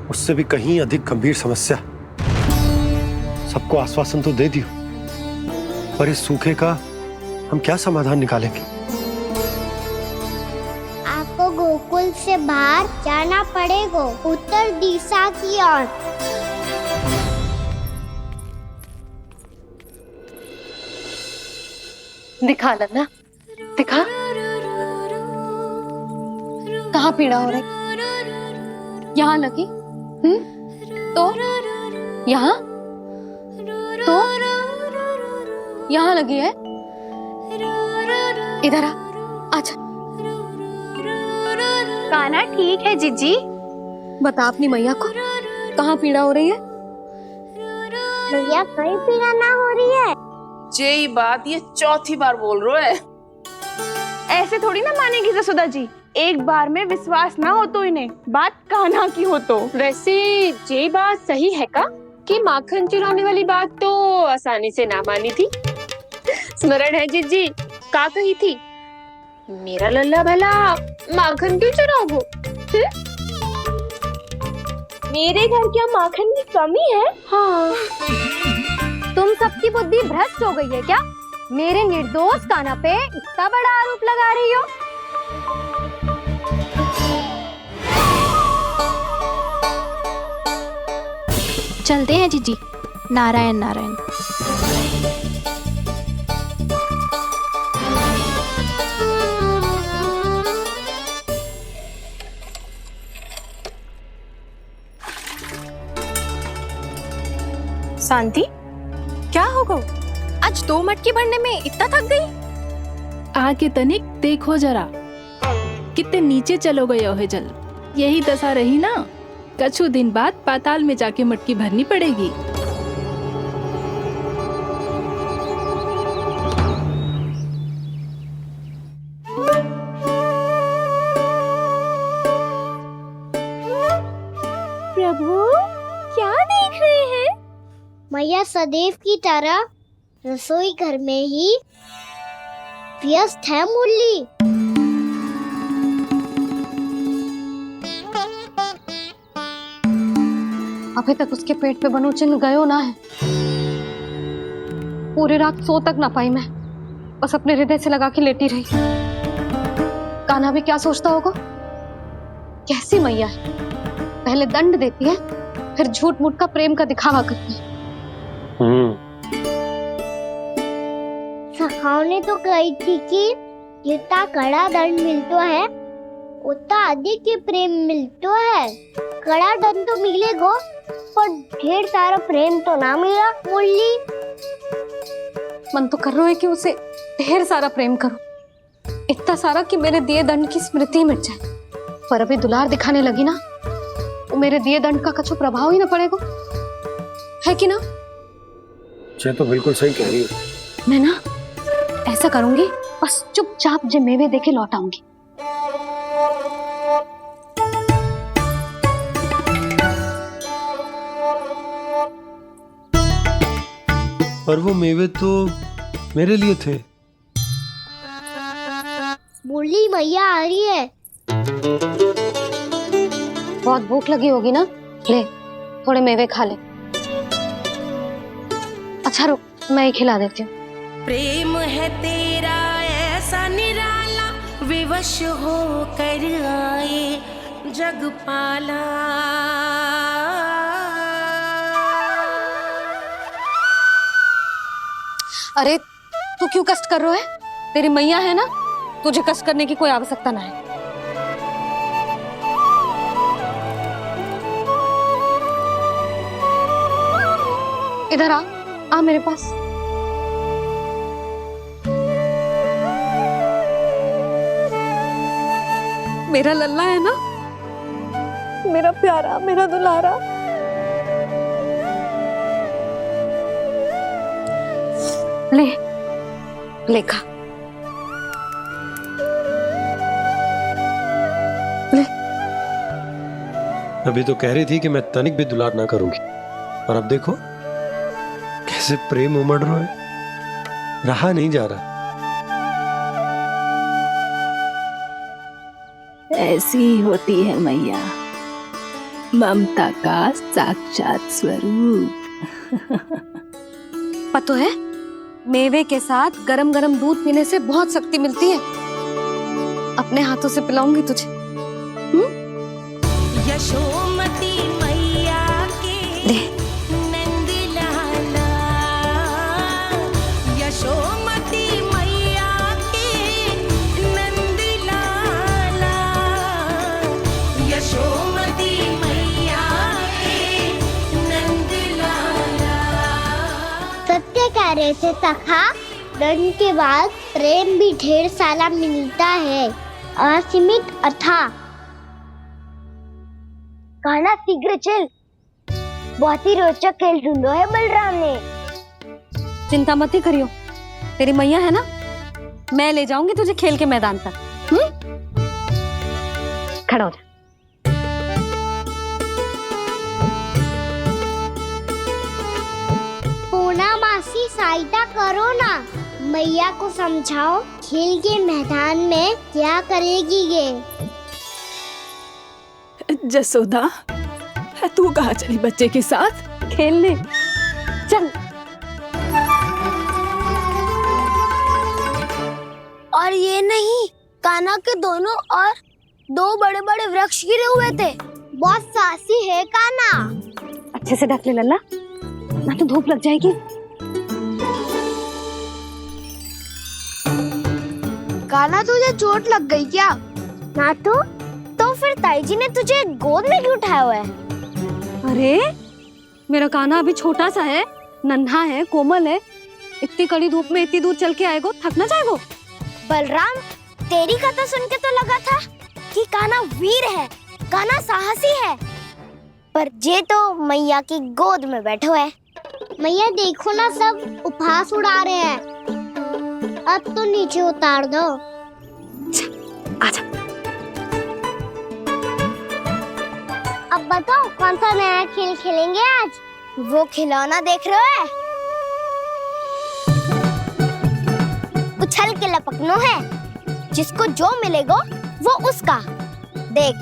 उससे भी कहीं अधिक गंभीर समस्या। सबको आश्वासन तो दे दियो, पर इस सूखे का हम क्या समाधान निकालेंगे? आपको गोकुल से बाहर जाना पड़ेगा, उत्तर दिशा की ओर। दिखा लन्ना, दिखा। कहाँ पीड़ा हो रही? यहाँ लगी? तो यहाँ? तो यहाँ लगी है? इधर आ, आजा। कान्हा ठीक है जीजी। बता अपनी मैया को कहाँ पीड़ा हो रही है? मैया कहीं पीड़ा ना हो रही है। ये बात ये चौथी बार बोल रहे है। ऐसे थोड़ी ना मानेगी जसोदा जी। एक बार में विश्वास ना हो तो इन्हें, बात कान्हा की हो तो। वैसे ये बात सही है का कि माखन चुराने वाली बात तो आसानी से ना मानी थी। स्मरण है जीजी का कही थी, मेरा लल्ला भला माखन क्यों चुराओगे? मेरे घर क्या माखन की कमी है? हाँ, तुम सबकी बुद्धि भ्रष्ट हो गई है क्या? मेरे निर्दोष कान्हा पे इतना बड़ा आरोप लगा रही हो? चलते हैं जीजी। नारायण नारायण। शांति, क्या हो गो? आज 2 मटकी भरने में इतना थक गई? आके तनिक देखो जरा, कितने नीचे चलो गए हो जल। यही दशा रही ना, कछु दिन बाद पाताल में जाके मटकी भरनी पड़ेगी। प्रभु क्या देख रहे हैं? मैया सदैव की तरह रसोई घर में ही व्यस्त है मुरली। अभी तक उसके पेट पे बनो चिन्ह गयो ना है। पूरी रात सो तक ना पाई मैं, बस अपने हृदय से लगा के लेटी रही। कान्हा भी क्या सोचता होगा? कैसी मैया है, पहले दंड देती है, फिर झूठ मूठ का प्रेम का दिखावा करती है। सखाओ ने तो कही थी कि जितना कड़ा दंड मिलतो है उतना अधिक ही प्रेम मिलतो है। कड़ा दंड तो मिलेगो पर ढेर सारा प्रेम तो ना मिला। मुरली मन तो कर रहा है कि उसे ढेर सारा प्रेम करूं, इतना सारा कि मेरे दिए दंड की स्मृति मिट जाए। पर अभी दुलार दिखाने लगी ना, वो मेरे दिए दंड का कछु प्रभाव ही ना पड़ेगा, है कि ना? ये तो बिल्कुल सही कह रही हो। मैं ना ऐसा करूंगी, बस चुपचाप जे मेवे देके लौट आऊंगी। पर वो मेवे तो मेरे लिए थे। मुरली मैया आ रही है। बहुत भूख लगी होगी ना, ले थोड़े मेवे खा ले। अच्छा रुक, मैं ही खिला देती हूँ। प्रेम है तेरा ऐसा निराला, विवश हो कर आए जगपाला। अरे तू क्यों कष्ट कर रहा है? तेरी मैया है ना, तुझे कष्ट करने की कोई आवश्यकता ना है। इधर आ मेरे पास। मेरा लल्ला है ना, मेरा प्यारा, मेरा दुलारा। ले खा। ले। अभी तो कह रही थी कि मैं तनिक भी दुलार ना करूंगी, और अब देखो कैसे प्रेम उमड़ रहा है, रहा नहीं जा रहा। ऐसी ही होती है मैया, ममता का साक्षात स्वरूप। पता है, मेवे के साथ गरम गरम दूध पीने से बहुत शक्ति मिलती है। अपने हाथों से पिलाऊंगी तुझे। यशोमती मैया के नंद लाला, यशोमती मैया के नंद लाला, यशोमती मैया के नंद लाला। सत्य कह रहे थे सखा, दंड के बाद प्रेम भी ढेर सारा मिलता है, असीमित अथाह। गाना शीघ्र चल, बहुत ही रोचक खेल ढूंढो है बलराम ने। चिंता मत ही करियो, तेरी मैया है ना, मैं ले जाऊंगी तुझे खेल के मैदान तक। खड़ा हो जा। पूना मासी सहायता करो ना, मैया को समझाओ खेल के मैदान में क्या करेगी ये। जसोदा, तू कहाँ चली बच्चे के साथ? खेलने चल। और ये नहीं, कान्हा के दोनों और दो बड़े बड़े वृक्ष गिरे हुए थे। बहुत साहसी है कान्हा। अच्छे से ढक ले लल्ला, ना तो धूप लग जाएगी। कान्हा तुझे चोट लग गई क्या? ना तो फिर ताई जी ने तुझे गोद में क्यों उठाया हुआ है? अरे मेरा कान्हा अभी छोटा सा है, नन्हा है, कोमल है। इतनी कड़ी धूप में इतनी दूर चल के आएगो, थक ना जाएगो। बलराम, तेरी कथा सुन के तो लगा था कि कान्हा वीर है, कान्हा साहसी है, पर जे तो मैया की गोद में बैठो है। मैया देखो ना, सब उपहास उड़ा रहे हैं। अब तो नीचे उतार दो। आजा। अब बताओ कौन सा नया खेल खेलेंगे आज? वो खिलौना देख रहे हो? उछल के लपकनो है, जिसको जो मिलेगा वो उसका। देख।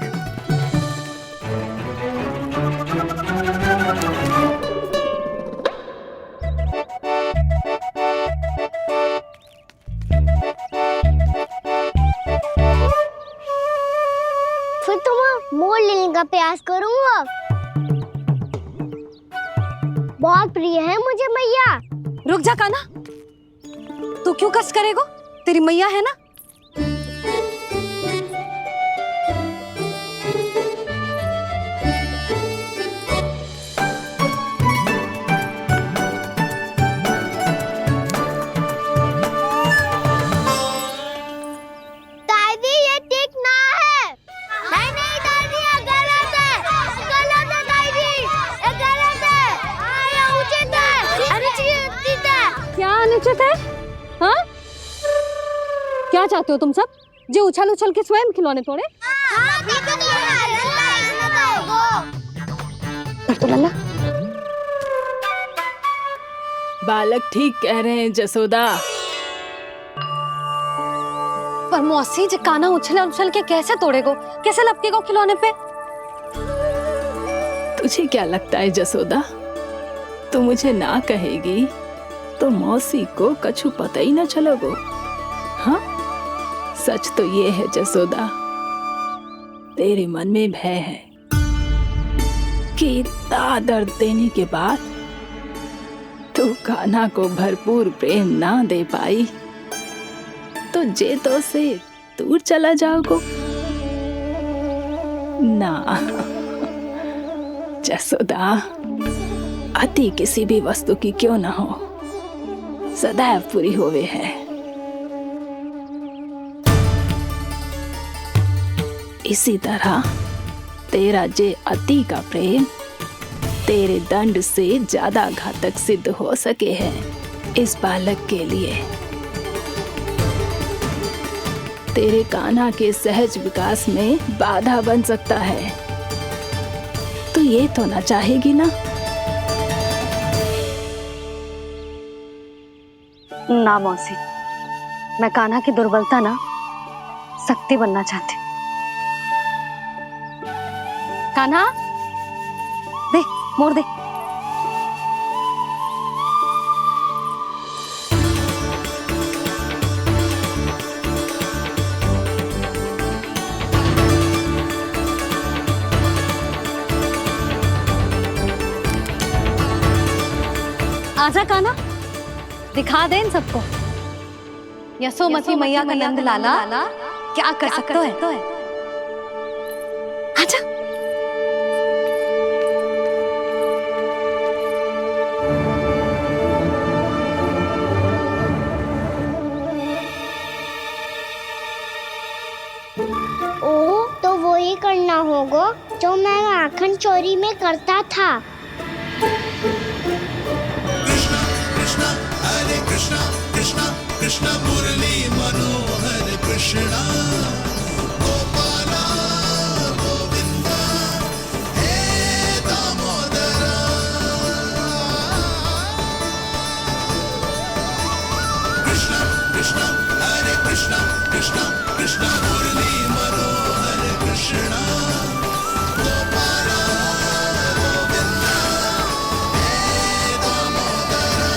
फिर तुम मोर लेने का प्रयास करूंगा। बहुत प्रिय है मुझे मैया। रुक जा कान्हा, तू क्यों कष्ट करेगो? तेरी मैया है ना, अनुचित है? हाँ? क्या चाहते हो तुम सब? जो उछल उछल के स्वयं खिलौने तोड़े? तो लल्ला बालक ठीक कह रहे हैं जसोदा। पर मौसी जे काना उछल उछल के कैसे तोड़ेगो, कैसे लपकेगो खिलौने पे? तुझे क्या लगता है जसोदा, तू मुझे ना कहेगी तो मौसी को कछु पता ही ना चलोगो? हाँ, सच तो ये है जसोदा, तेरे मन में भय है कि इतना दर्द देने के बाद तू कान्हा को भरपूर प्रेम ना दे पाई तो जेतो से दूर चला जाओगो ना। जसोदा, अति किसी भी वस्तु की क्यों ना हो, सदैव पूरी होवे है। इसी तरह तेरा जे अति का प्रेम तेरे दंड से ज्यादा घातक सिद्ध हो सके है इस बालक के लिए। तेरे कान्हा के सहज विकास में बाधा बन सकता है, तो ये तो ना चाहेगी ना? ना मौसी, मैं कान्हा की दुर्बलता ना शक्ति बनना चाहती। कान्हा, दे मोड़ दे। आजा कान्हा, दिखा दे इन सबको यशोमती मैया का नंद लाला क्या कर सकता है। आजा। ओह, तो वो ही करना होगा जो मैं माखन चोरी में करता था। कृष्णा हरे कृष्णा कृष्णा कृष्णा मुरली मनोहर कृष्णा गोपाला गोविंदा हे दामोदरा। कृष्णा कृष्णा हरे कृष्णा कृष्णा कृष्णा मुरली मनोहर कृष्णा गोपाला गोविंदा हे दामोदरा।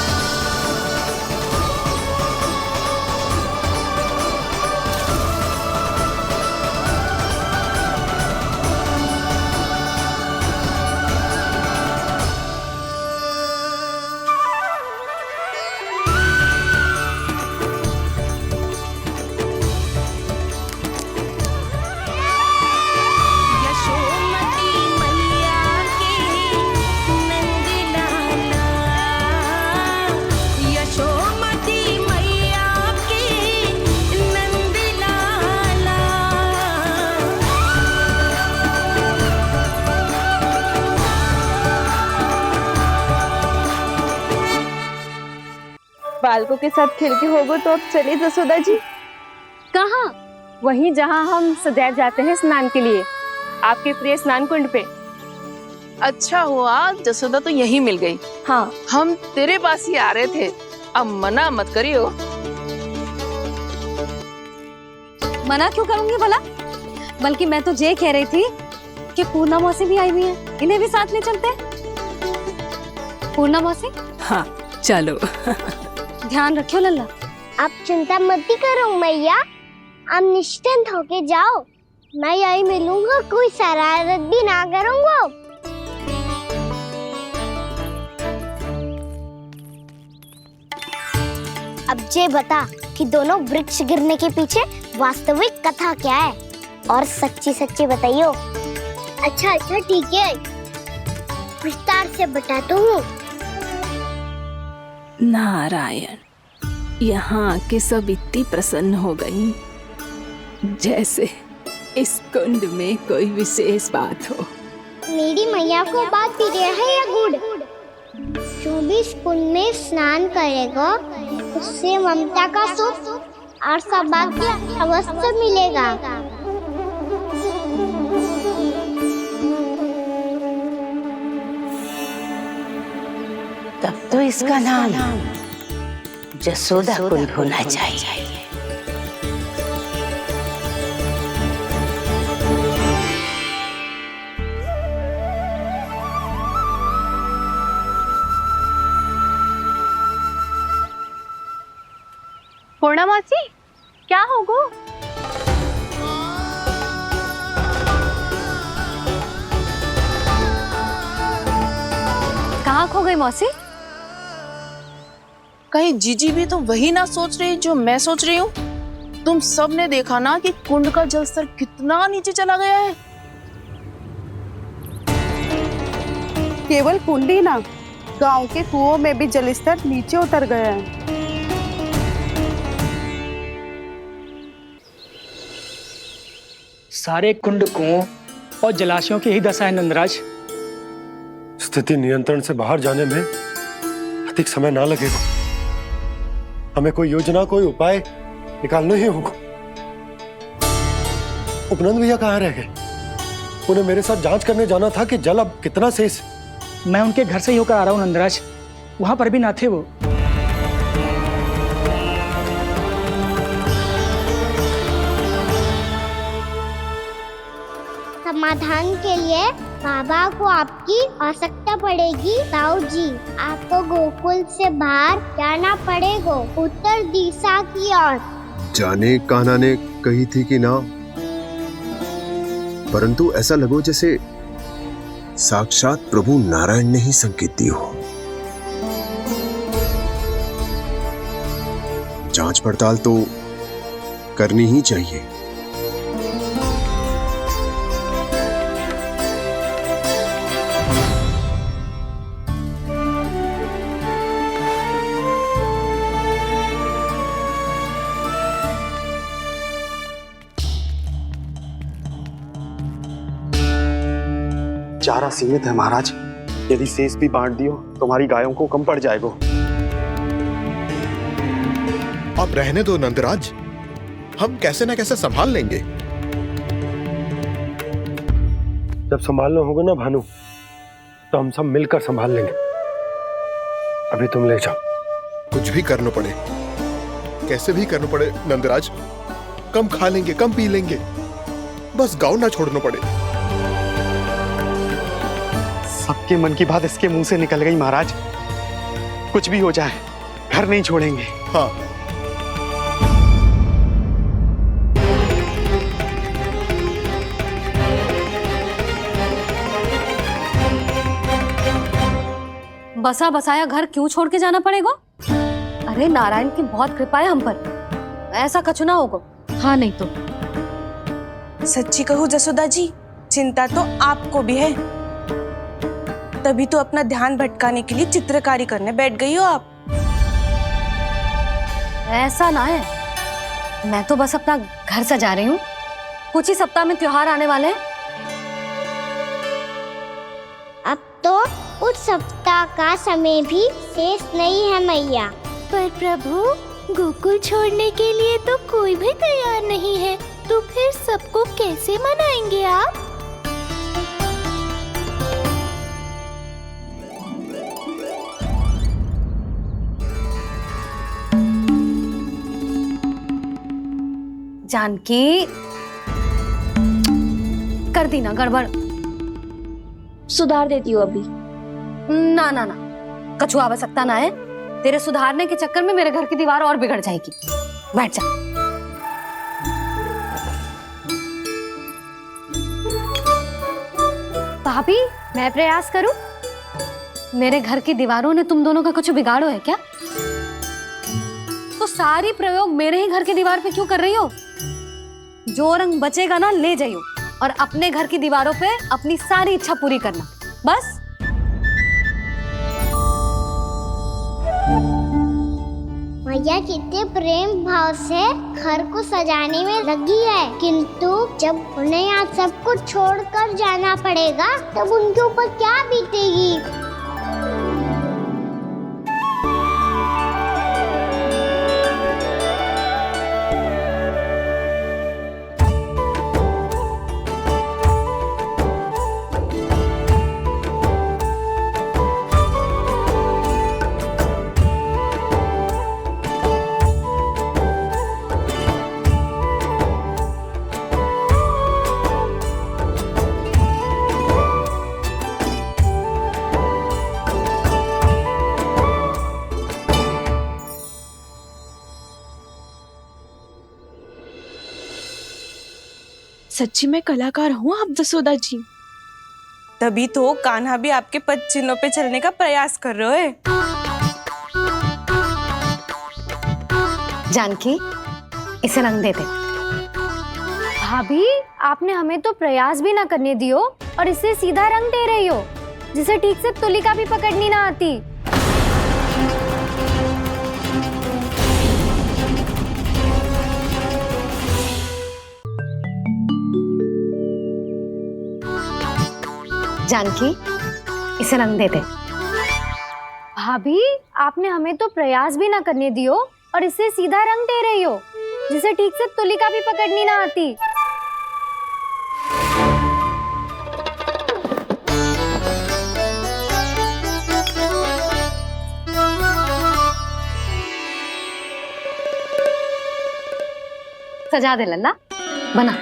यशोमती मैया के नंद लाला, यशोमती मैया के नंद लाला। बालकों के साथ खेल के होगो तो अब चलिए जसोदा जी। कहाँ? वहीं जहाँ हम सदैव जाते हैं स्नान के लिए, आपके प्रिय स्नान कुंड पे। अच्छा हुआ जसोदा तो यहीं मिल गई। हाँ, हम तेरे पास ही आ रहे थे, अब मना मत करियो। मना क्यों करूंगी भला? बल्कि मैं तो ये कह रही थी कि पूर्णा मौसी भी आई हुई है, इन्हें भी साथ ले चलते हैं। पूर्णा मौसी, हाँ चलो। ध्यान रखियो लल्ला। आप चिंता मत करो मैया, आप निश्चिंत होके जाओ, मैं यही मिलूंगा, कोई शरारत भी ना करूंगा। अब ये बता कि दोनों वृक्ष गिरने के पीछे वास्तविक कथा क्या है, और सच्ची सच्ची बताइयो। अच्छा अच्छा ठीक है, विस्तार से बताता हूँ। नारायण, यहाँ के सब इतनी प्रसन्न हो गई जैसे इस कुंड में कोई विशेष बात हो। मेरी मैया को बात प्रिय है या गुड़? जो भी इस कुंड में स्नान करेगा उससे ममता का सुख और सौभाग्य अवश्य मिलेगा। तब तो इसका नाम जसोदा कुंड होना चाहिए। पूर्णा मासी, क्या हो गो? कहाँ खो गई मौसी? कहीं जीजी भी तो वही ना सोच रही जो मैं सोच रही हूँ? तुम सब ने देखा ना कि कुंड का जलस्तर कितना नीचे चला गया है। केवल कुंड ही ना, गांव के कुओं में भी जलस्तर नीचे उतर गया है। सारे कुंड कुओं और जलाशयों की ही दशा है नंदराज। स्थिति नियंत्रण से बाहर जाने में अधिक समय ना लगेगा। हमें कोई योजना, कोई उपाय निकालना ही होगा। उपनंद भैया कहाँ रह गए? उन्हें मेरे साथ जांच करने जाना था कि जल अब कितना शेष। मैं उनके घर से ही होकर आ रहा हूँ नंदराज, वहां पर भी ना थे वो। समाधान के लिए बाबा को आपकी आवश्यकता पड़ेगी। ताऊ जी, आपको गोकुल से बाहर जाना पड़ेगा, उत्तर दिशा की ओर। जाने कान्हा ने कही थी कि ना, परंतु ऐसा लगो जैसे साक्षात प्रभु नारायण ने ही संकेत दी हो। जांच पड़ताल तो करनी ही चाहिए। चारा सीमित है महाराज, यदि शेष भी बांट दियो तो हमारी गायों को कम पड़ जाएगा। अब रहने दो नंदराज, हम कैसे न कैसे संभाल लेंगे। जब संभालना होगा ना भानु, तो हम सब मिलकर संभाल लेंगे। अभी तुम ले जाओ। कुछ भी करना पड़े, कैसे भी करना पड़े नंदराज, कम खा लेंगे, कम पी लेंगे, बस गाँव ना छोड़ना पड़े। सबके मन की बात इसके मुंह से निकल गई महाराज। कुछ भी हो जाए, घर नहीं छोड़ेंगे। हाँ, बसा बसाया घर क्यों छोड़ के जाना पड़ेगा? अरे नारायण की बहुत कृपा है हम पर, ऐसा कछु ना होगा। हाँ नहीं तो सच्ची कहूँ जसोदा जी, चिंता तो आपको भी है, तभी तो अपना ध्यान भटकाने के लिए चित्रकारी करने बैठ गई हो आप। ऐसा ना है, मैं तो बस अपना घर सजा रही हूँ। कुछ ही सप्ताह में त्योहार आने वाले हैं। अब तो उस सप्ताह का समय भी शेष नहीं है मैया। पर प्रभु, गोकुल छोड़ने के लिए तो कोई भी तैयार नहीं है, तो फिर सबको कैसे मनाएंगे आप? जानकी, कर दी ना गड़बड़। सुधार देती हूँ अभी। ना ना ना, कछु आवश्यकता ना है। तेरे सुधारने के चक्कर में मेरे घर की दीवार और बिगड़ जाएगी। बैठ जा। भाभी, मैं प्रयास करूं? मेरे घर की दीवारों ने तुम दोनों का कुछ बिगाड़ो है क्या? तो सारी प्रयोग मेरे ही घर की दीवार पे क्यों कर रही हो? जो रंग बचेगा ना ले जाइयो, और अपने घर की दीवारों पे अपनी सारी इच्छा पूरी करना, बस। मैया कितने प्रेम भाव से घर को सजाने में लगी है, किंतु जब उन्हें यहाँ सब कुछ छोड़कर जाना पड़ेगा तब उनके ऊपर क्या बीतेगी। सच्ची में कलाकार हूँ आप जसोदा जी। तभी तो कान्हा भी आपके पद चिन्हों पे चलने का प्रयास कर रहे हैं। जानकी, इसे रंग दे दे। भाभी, आपने हमें तो प्रयास भी ना करने दियो और इसे सीधा रंग दे रही हो, जिसे ठीक से तुलिका भी पकड़नी ना आती। जानकी, इसे रंग दे दे। भाभी, आपने हमें तो प्रयास भी ना करने दियो और इसे सीधा रंग दे रही हो, जिसे ठीक से तुलिका भी पकड़नी ना आती। सजा दे लल्ला, बना।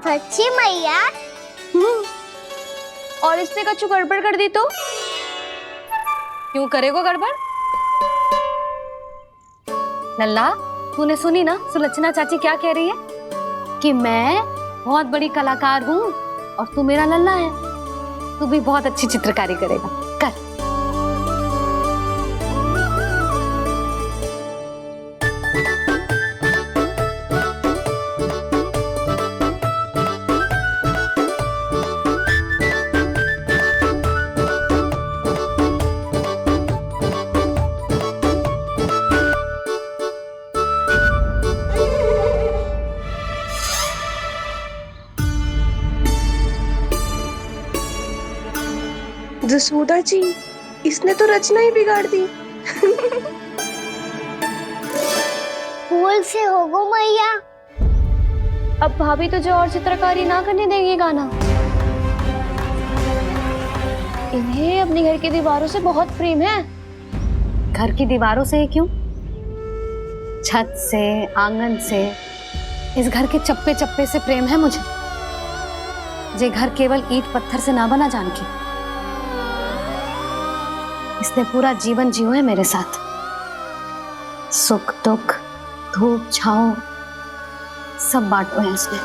सच्ची मैया? और इसने कछु गड़बड़ कर दी तो? क्यों करेगो गड़बड़? लल्ला, तूने सुनी ना सुलक्षणा चाची क्या कह रही है? कि मैं बहुत बड़ी कलाकार हूँ और तू मेरा लल्ला है। तू भी बहुत अच्छी चित्रकारी करेगा, कर। जसोदा जी, इसने तो रचना ही बिगाड़ दी। फूल से होगो मैया। अब भाभी तुझे और चित्रकारी ना करने देंगे गाना। इन्हें अपने घर की दीवारों से बहुत प्रेम है। घर की दीवारों से क्यों? छत से, आंगन से, इस घर के चप्पे चप्पे से प्रेम है मुझे। ये घर केवल ईंट पत्थर से ना बना जानकी। इसने पूरा जीवन जियो है मेरे साथ। सुख दुख, धूप छाँव सब बांटो है इसने।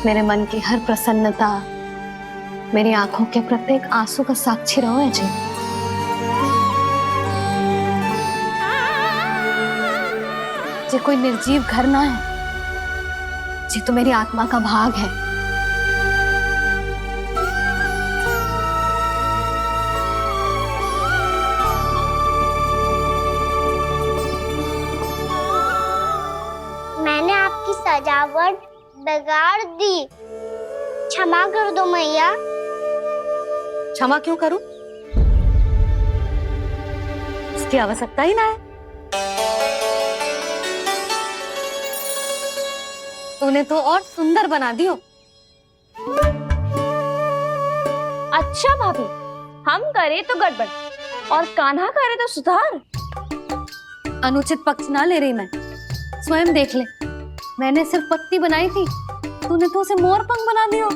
मेरे मन की हर प्रसन्नता, मेरी आंखों के प्रत्येक आंसू का साक्षी रहो है जी। ये कोई निर्जीव घर ना है, ये तो मेरी आत्मा का भाग है। मैंने आपकी सजावट बिगाड़ दी, क्षमा कर दो मैया। क्षमा क्यों करूं? उसकी आवश्यकता ही ना है। तूने तो और सुंदर बना दियो। अच्छा भाभी, हम करे तो गड़बड़ और कान्हा करे तो सुधार। अनुचित पक्ष ना ले रही मैं, स्वयं देख ले। मैंने सिर्फ पत्ती बनाई थी, तूने तो उसे मोर पंख बना दियो।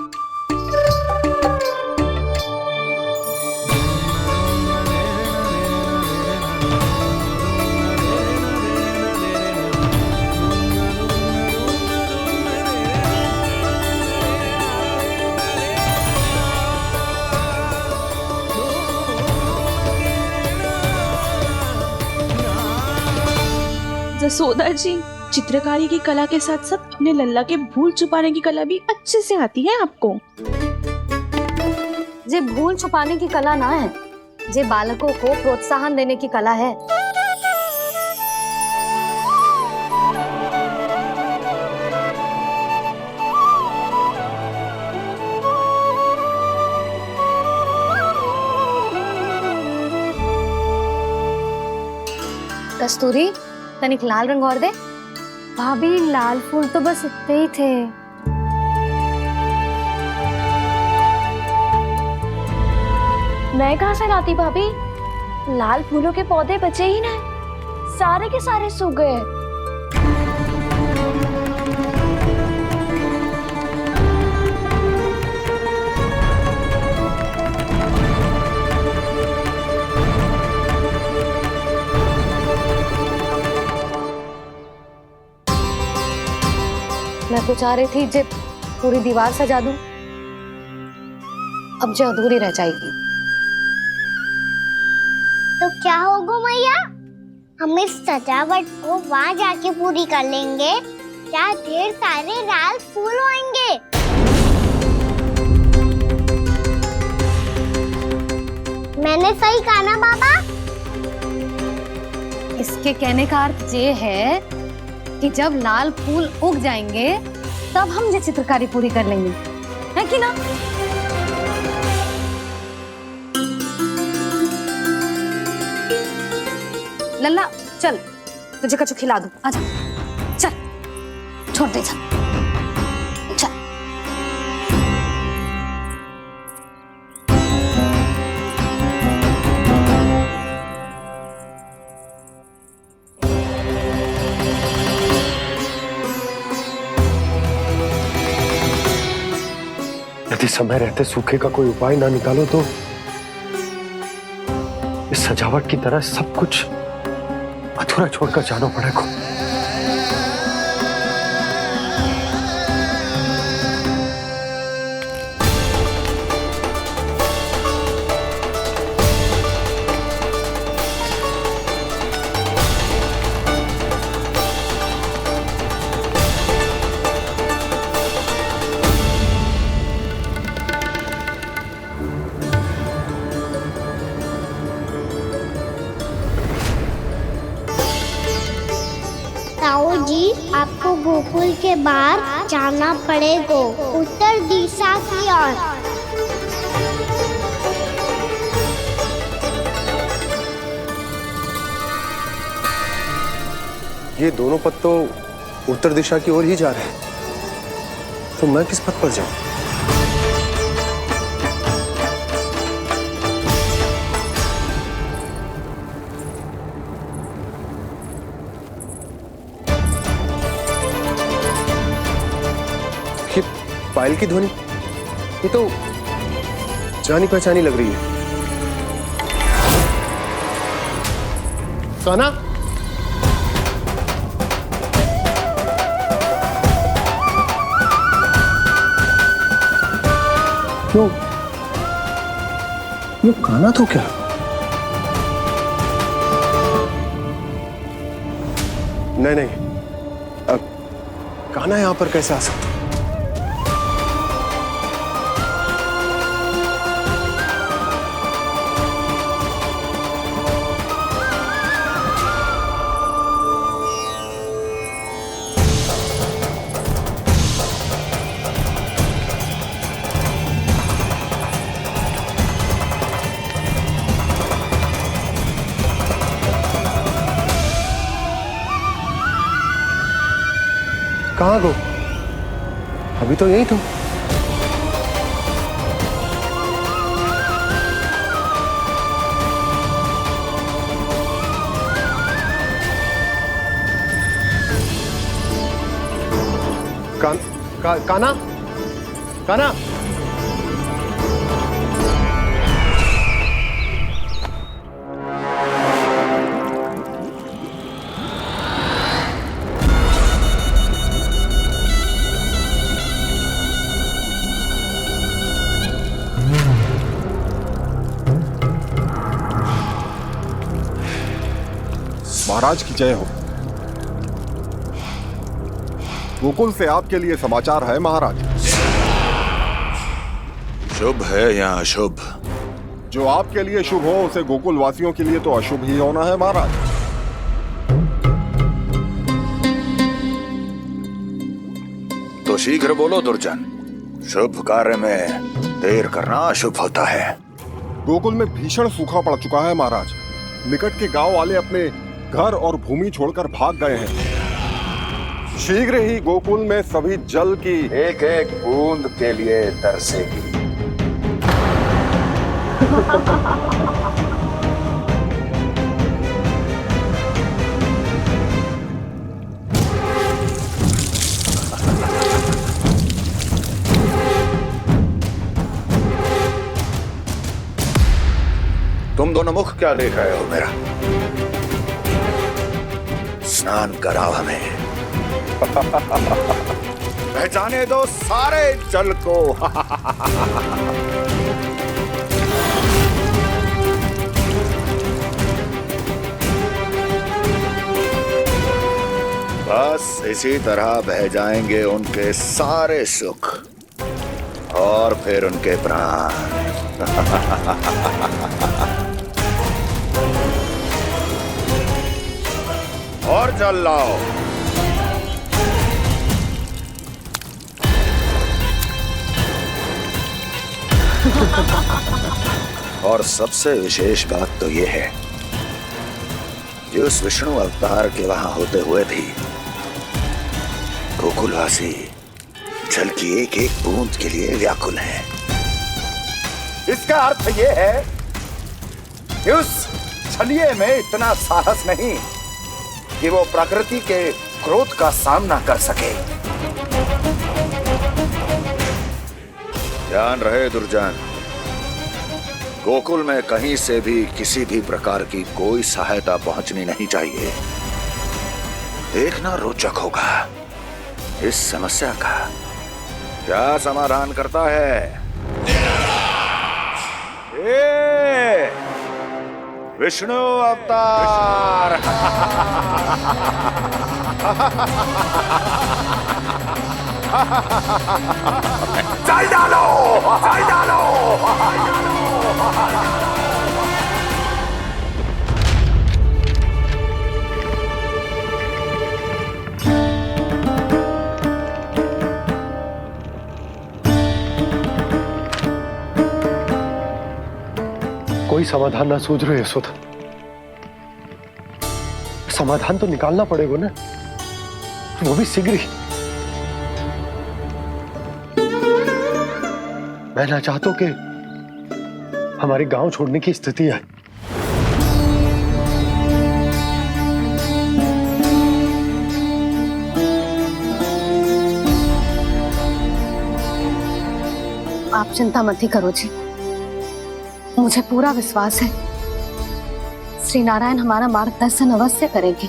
जसोदा जी, चित्रकारी की कला के साथ साथ अपने लल्ला के भूल छुपाने की कला भी अच्छे से आती है आपको। ये भूल छुपाने की कला ना है, ये बालकों को प्रोत्साहन देने की कला है। कस्तूरी, तनिक लाल रंग और दे। भाभी, लाल फूल तो बस इतने ही थे। मैं कहाँ से लाती भाभी? लाल फूलों के पौधे बचे ही नहीं, सारे के सारे सूख गए। मैं तो चाह रही थी जे पूरी दीवार सजा दूं, अब जो अधूरी रह जाएगी। तो क्या होगा मैया, हम इस सजावट को वहाँ जाके पूरी कर लेंगे, क्या ढेर सारे लाल फूल होंगे। मैंने सही कहा ना बाबा? इसके कहने का अर्थ ये है कि जब लाल फूल उग जाएंगे तब हम ये चित्रकारी पूरी कर लेंगे, है कि ना? लल्ला चल, तुझे कछु खिला दूं, आजा चल, छोड़ दे चल। यदि समय रहते सूखे का कोई उपाय ना निकालो तो इस सजावट की तरह सब कुछ अधूरा छोड़कर जाना पड़ेगा। ताऊ जी, आपको गोकुल के बाहर जाना पड़ेगा, उत्तर दिशा की ओर। ये दोनों पथ तो उत्तर दिशा की ओर ही जा रहे हैं, तो मैं किस पथ पर जाऊं? ये पायल की ध्वनि, ये तो जानी पहचानी लग रही है। कान्हा, क्यों? ये कान्हा तो क्या? नहीं नहीं, अब कान्हा यहां पर कैसे आ सकता? कहाँ गो? अभी तो यही तुम। कान्हा, कान्हा, महाराज की जय हो। गोकुल से आपके लिए समाचार है महाराज। शुभ है या अशुभ? जो आपके लिए शुभ हो उसे गोकुल वासियों के लिए तो अशुभ ही होना है महाराज। तो शीघ्र बोलो दुर्जन, शुभ कार्य में देर करना अशुभ होता है। गोकुल में भीषण सूखा पड़ चुका है महाराज। निकट के गांव वाले अपने घर और भूमि छोड़कर भाग गए हैं। शीघ्र ही गोकुल में सभी जल की एक एक बूंद के लिए तरसेगी। तुम दोनों मुख क्या देख रहे हो मेरा? स्नान कराओ हमें। बह जाने दो सारे जल को। बस इसी तरह बह जाएंगे उनके सारे सुख और फिर उनके प्राण। और जल लाओ। और सबसे विशेष बात तो यह है कि उस विष्णु अवतार के वहां होते हुए भी गोकुलवासी जल की एक एक बूंद के लिए व्याकुल है। इसका अर्थ यह है कि उस छलिए में इतना साहस नहीं कि वो प्रकृति के क्रोध का सामना कर सके। ध्यान रहे दुर्जन, गोकुल में कहीं से भी किसी भी प्रकार की कोई सहायता पहुंचनी नहीं चाहिए। देखना रोचक होगा इस समस्या का क्या समाधान करता है। ए, विष्णु अवतार। चल डालो, चल डालो। कोई समाधान ना सूझ रहे यशोदा। समाधान तो निकालना पड़ेगा ना, वो भी शीघ्र ही। मैं ना चाहता कि हमारे गांव छोड़ने की स्थिति आए। आप चिंता मत ही करो जी, मुझे पूरा विश्वास है श्री नारायण हमारा मार्गदर्शन अवश्य करेंगे।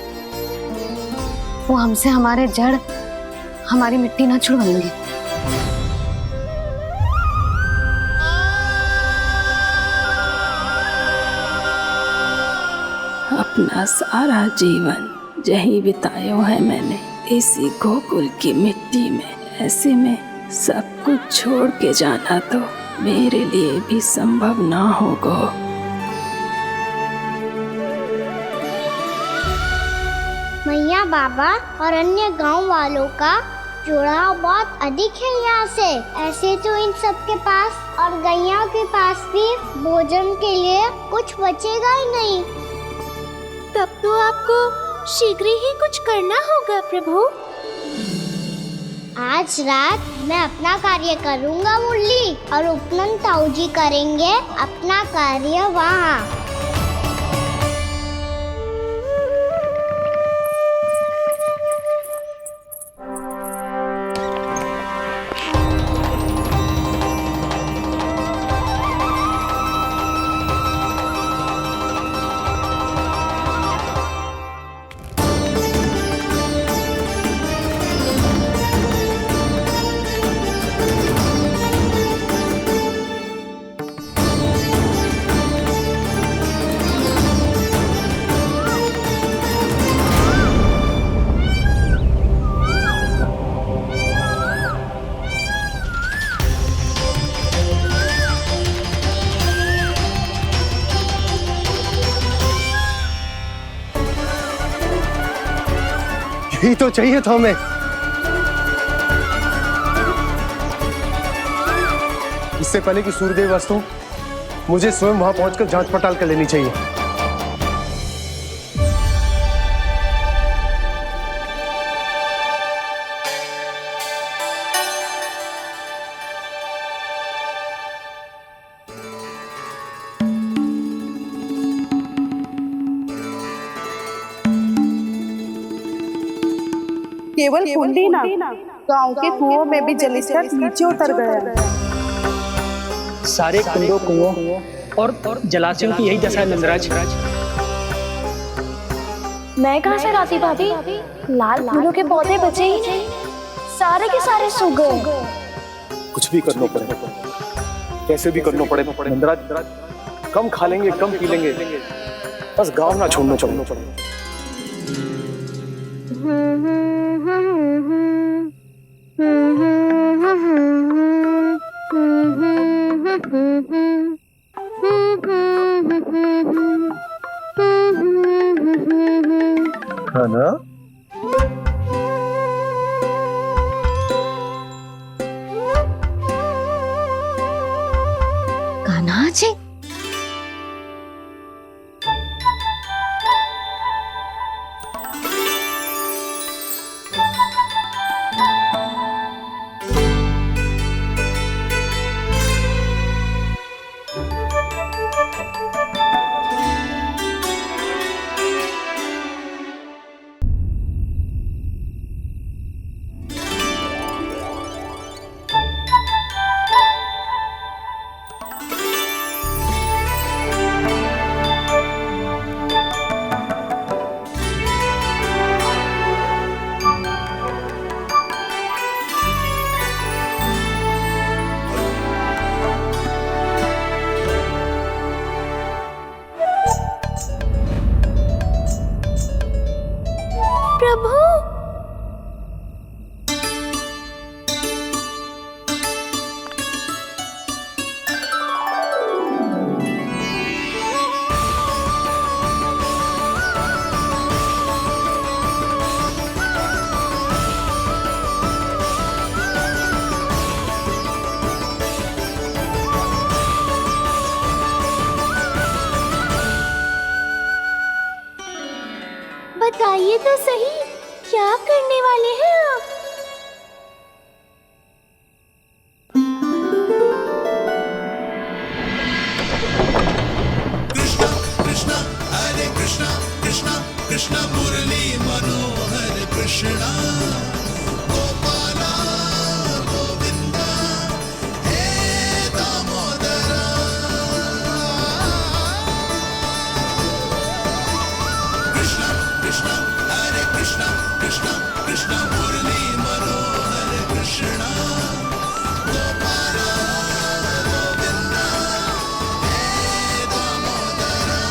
वो हमसे हमारे जड़, हमारी मिट्टी न छुड़वाएंगे। अपना सारा जीवन यही बितायो है मैंने, इसी गोकुल की मिट्टी में। ऐसे में सब कुछ छोड़ के जाना तो मेरे लिए भी संभव ना होगा। मैया बाबा और अन्य गांव वालों का जुड़ाव बहुत अधिक है यहाँ से। ऐसे तो इन सब के पास और गैया के पास भी भोजन के लिए कुछ बचेगा ही नहीं। तब तो आपको शीघ्र ही कुछ करना होगा प्रभु। आज रात मैं अपना कार्य करूँगा मुरली, और उपनंद ताऊ जी करेंगे अपना कार्य वहाँ। यही तो चाहिए था हमें। इससे पहले कि सूर्यदेव वस्तु, मुझे स्वयं वहां पहुंचकर जांच पड़ताल कर लेनी चाहिए। केवल कुंडी ना, गांव के कुओं में भी जलस्तर नीचे उतर गया। सारे कुंडों, कुओं और जलाशयों की यही दशा है नंदराज। मैं कहाँ से लाती भाभी? लाल फूलों के पौधे बचे ही नहीं। सारे के सारे सो गए। कुछ भी करना पड़े, कैसे भी करना पड़े नंदराज, कम खा लेंगे, कम पी लेंगे, बस गाँव ना छोड़ना चाहिए। है ना? कान्हा जी, प्रभु, बताइए तो सही, क्या करने वाले हैं आप? कृष्णा हरे कृष्णा, कृष्णा कृष्णा मुरली मनोहर कृष्णा, गोपाला गोविंदा हे दामोदरा। कृष्णा कृष्णा हरे कृष्णा, कृष्णा कृष्णा मुरली मनोहर कृष्णा, गोपाला गोविंदा हे दामोदरा।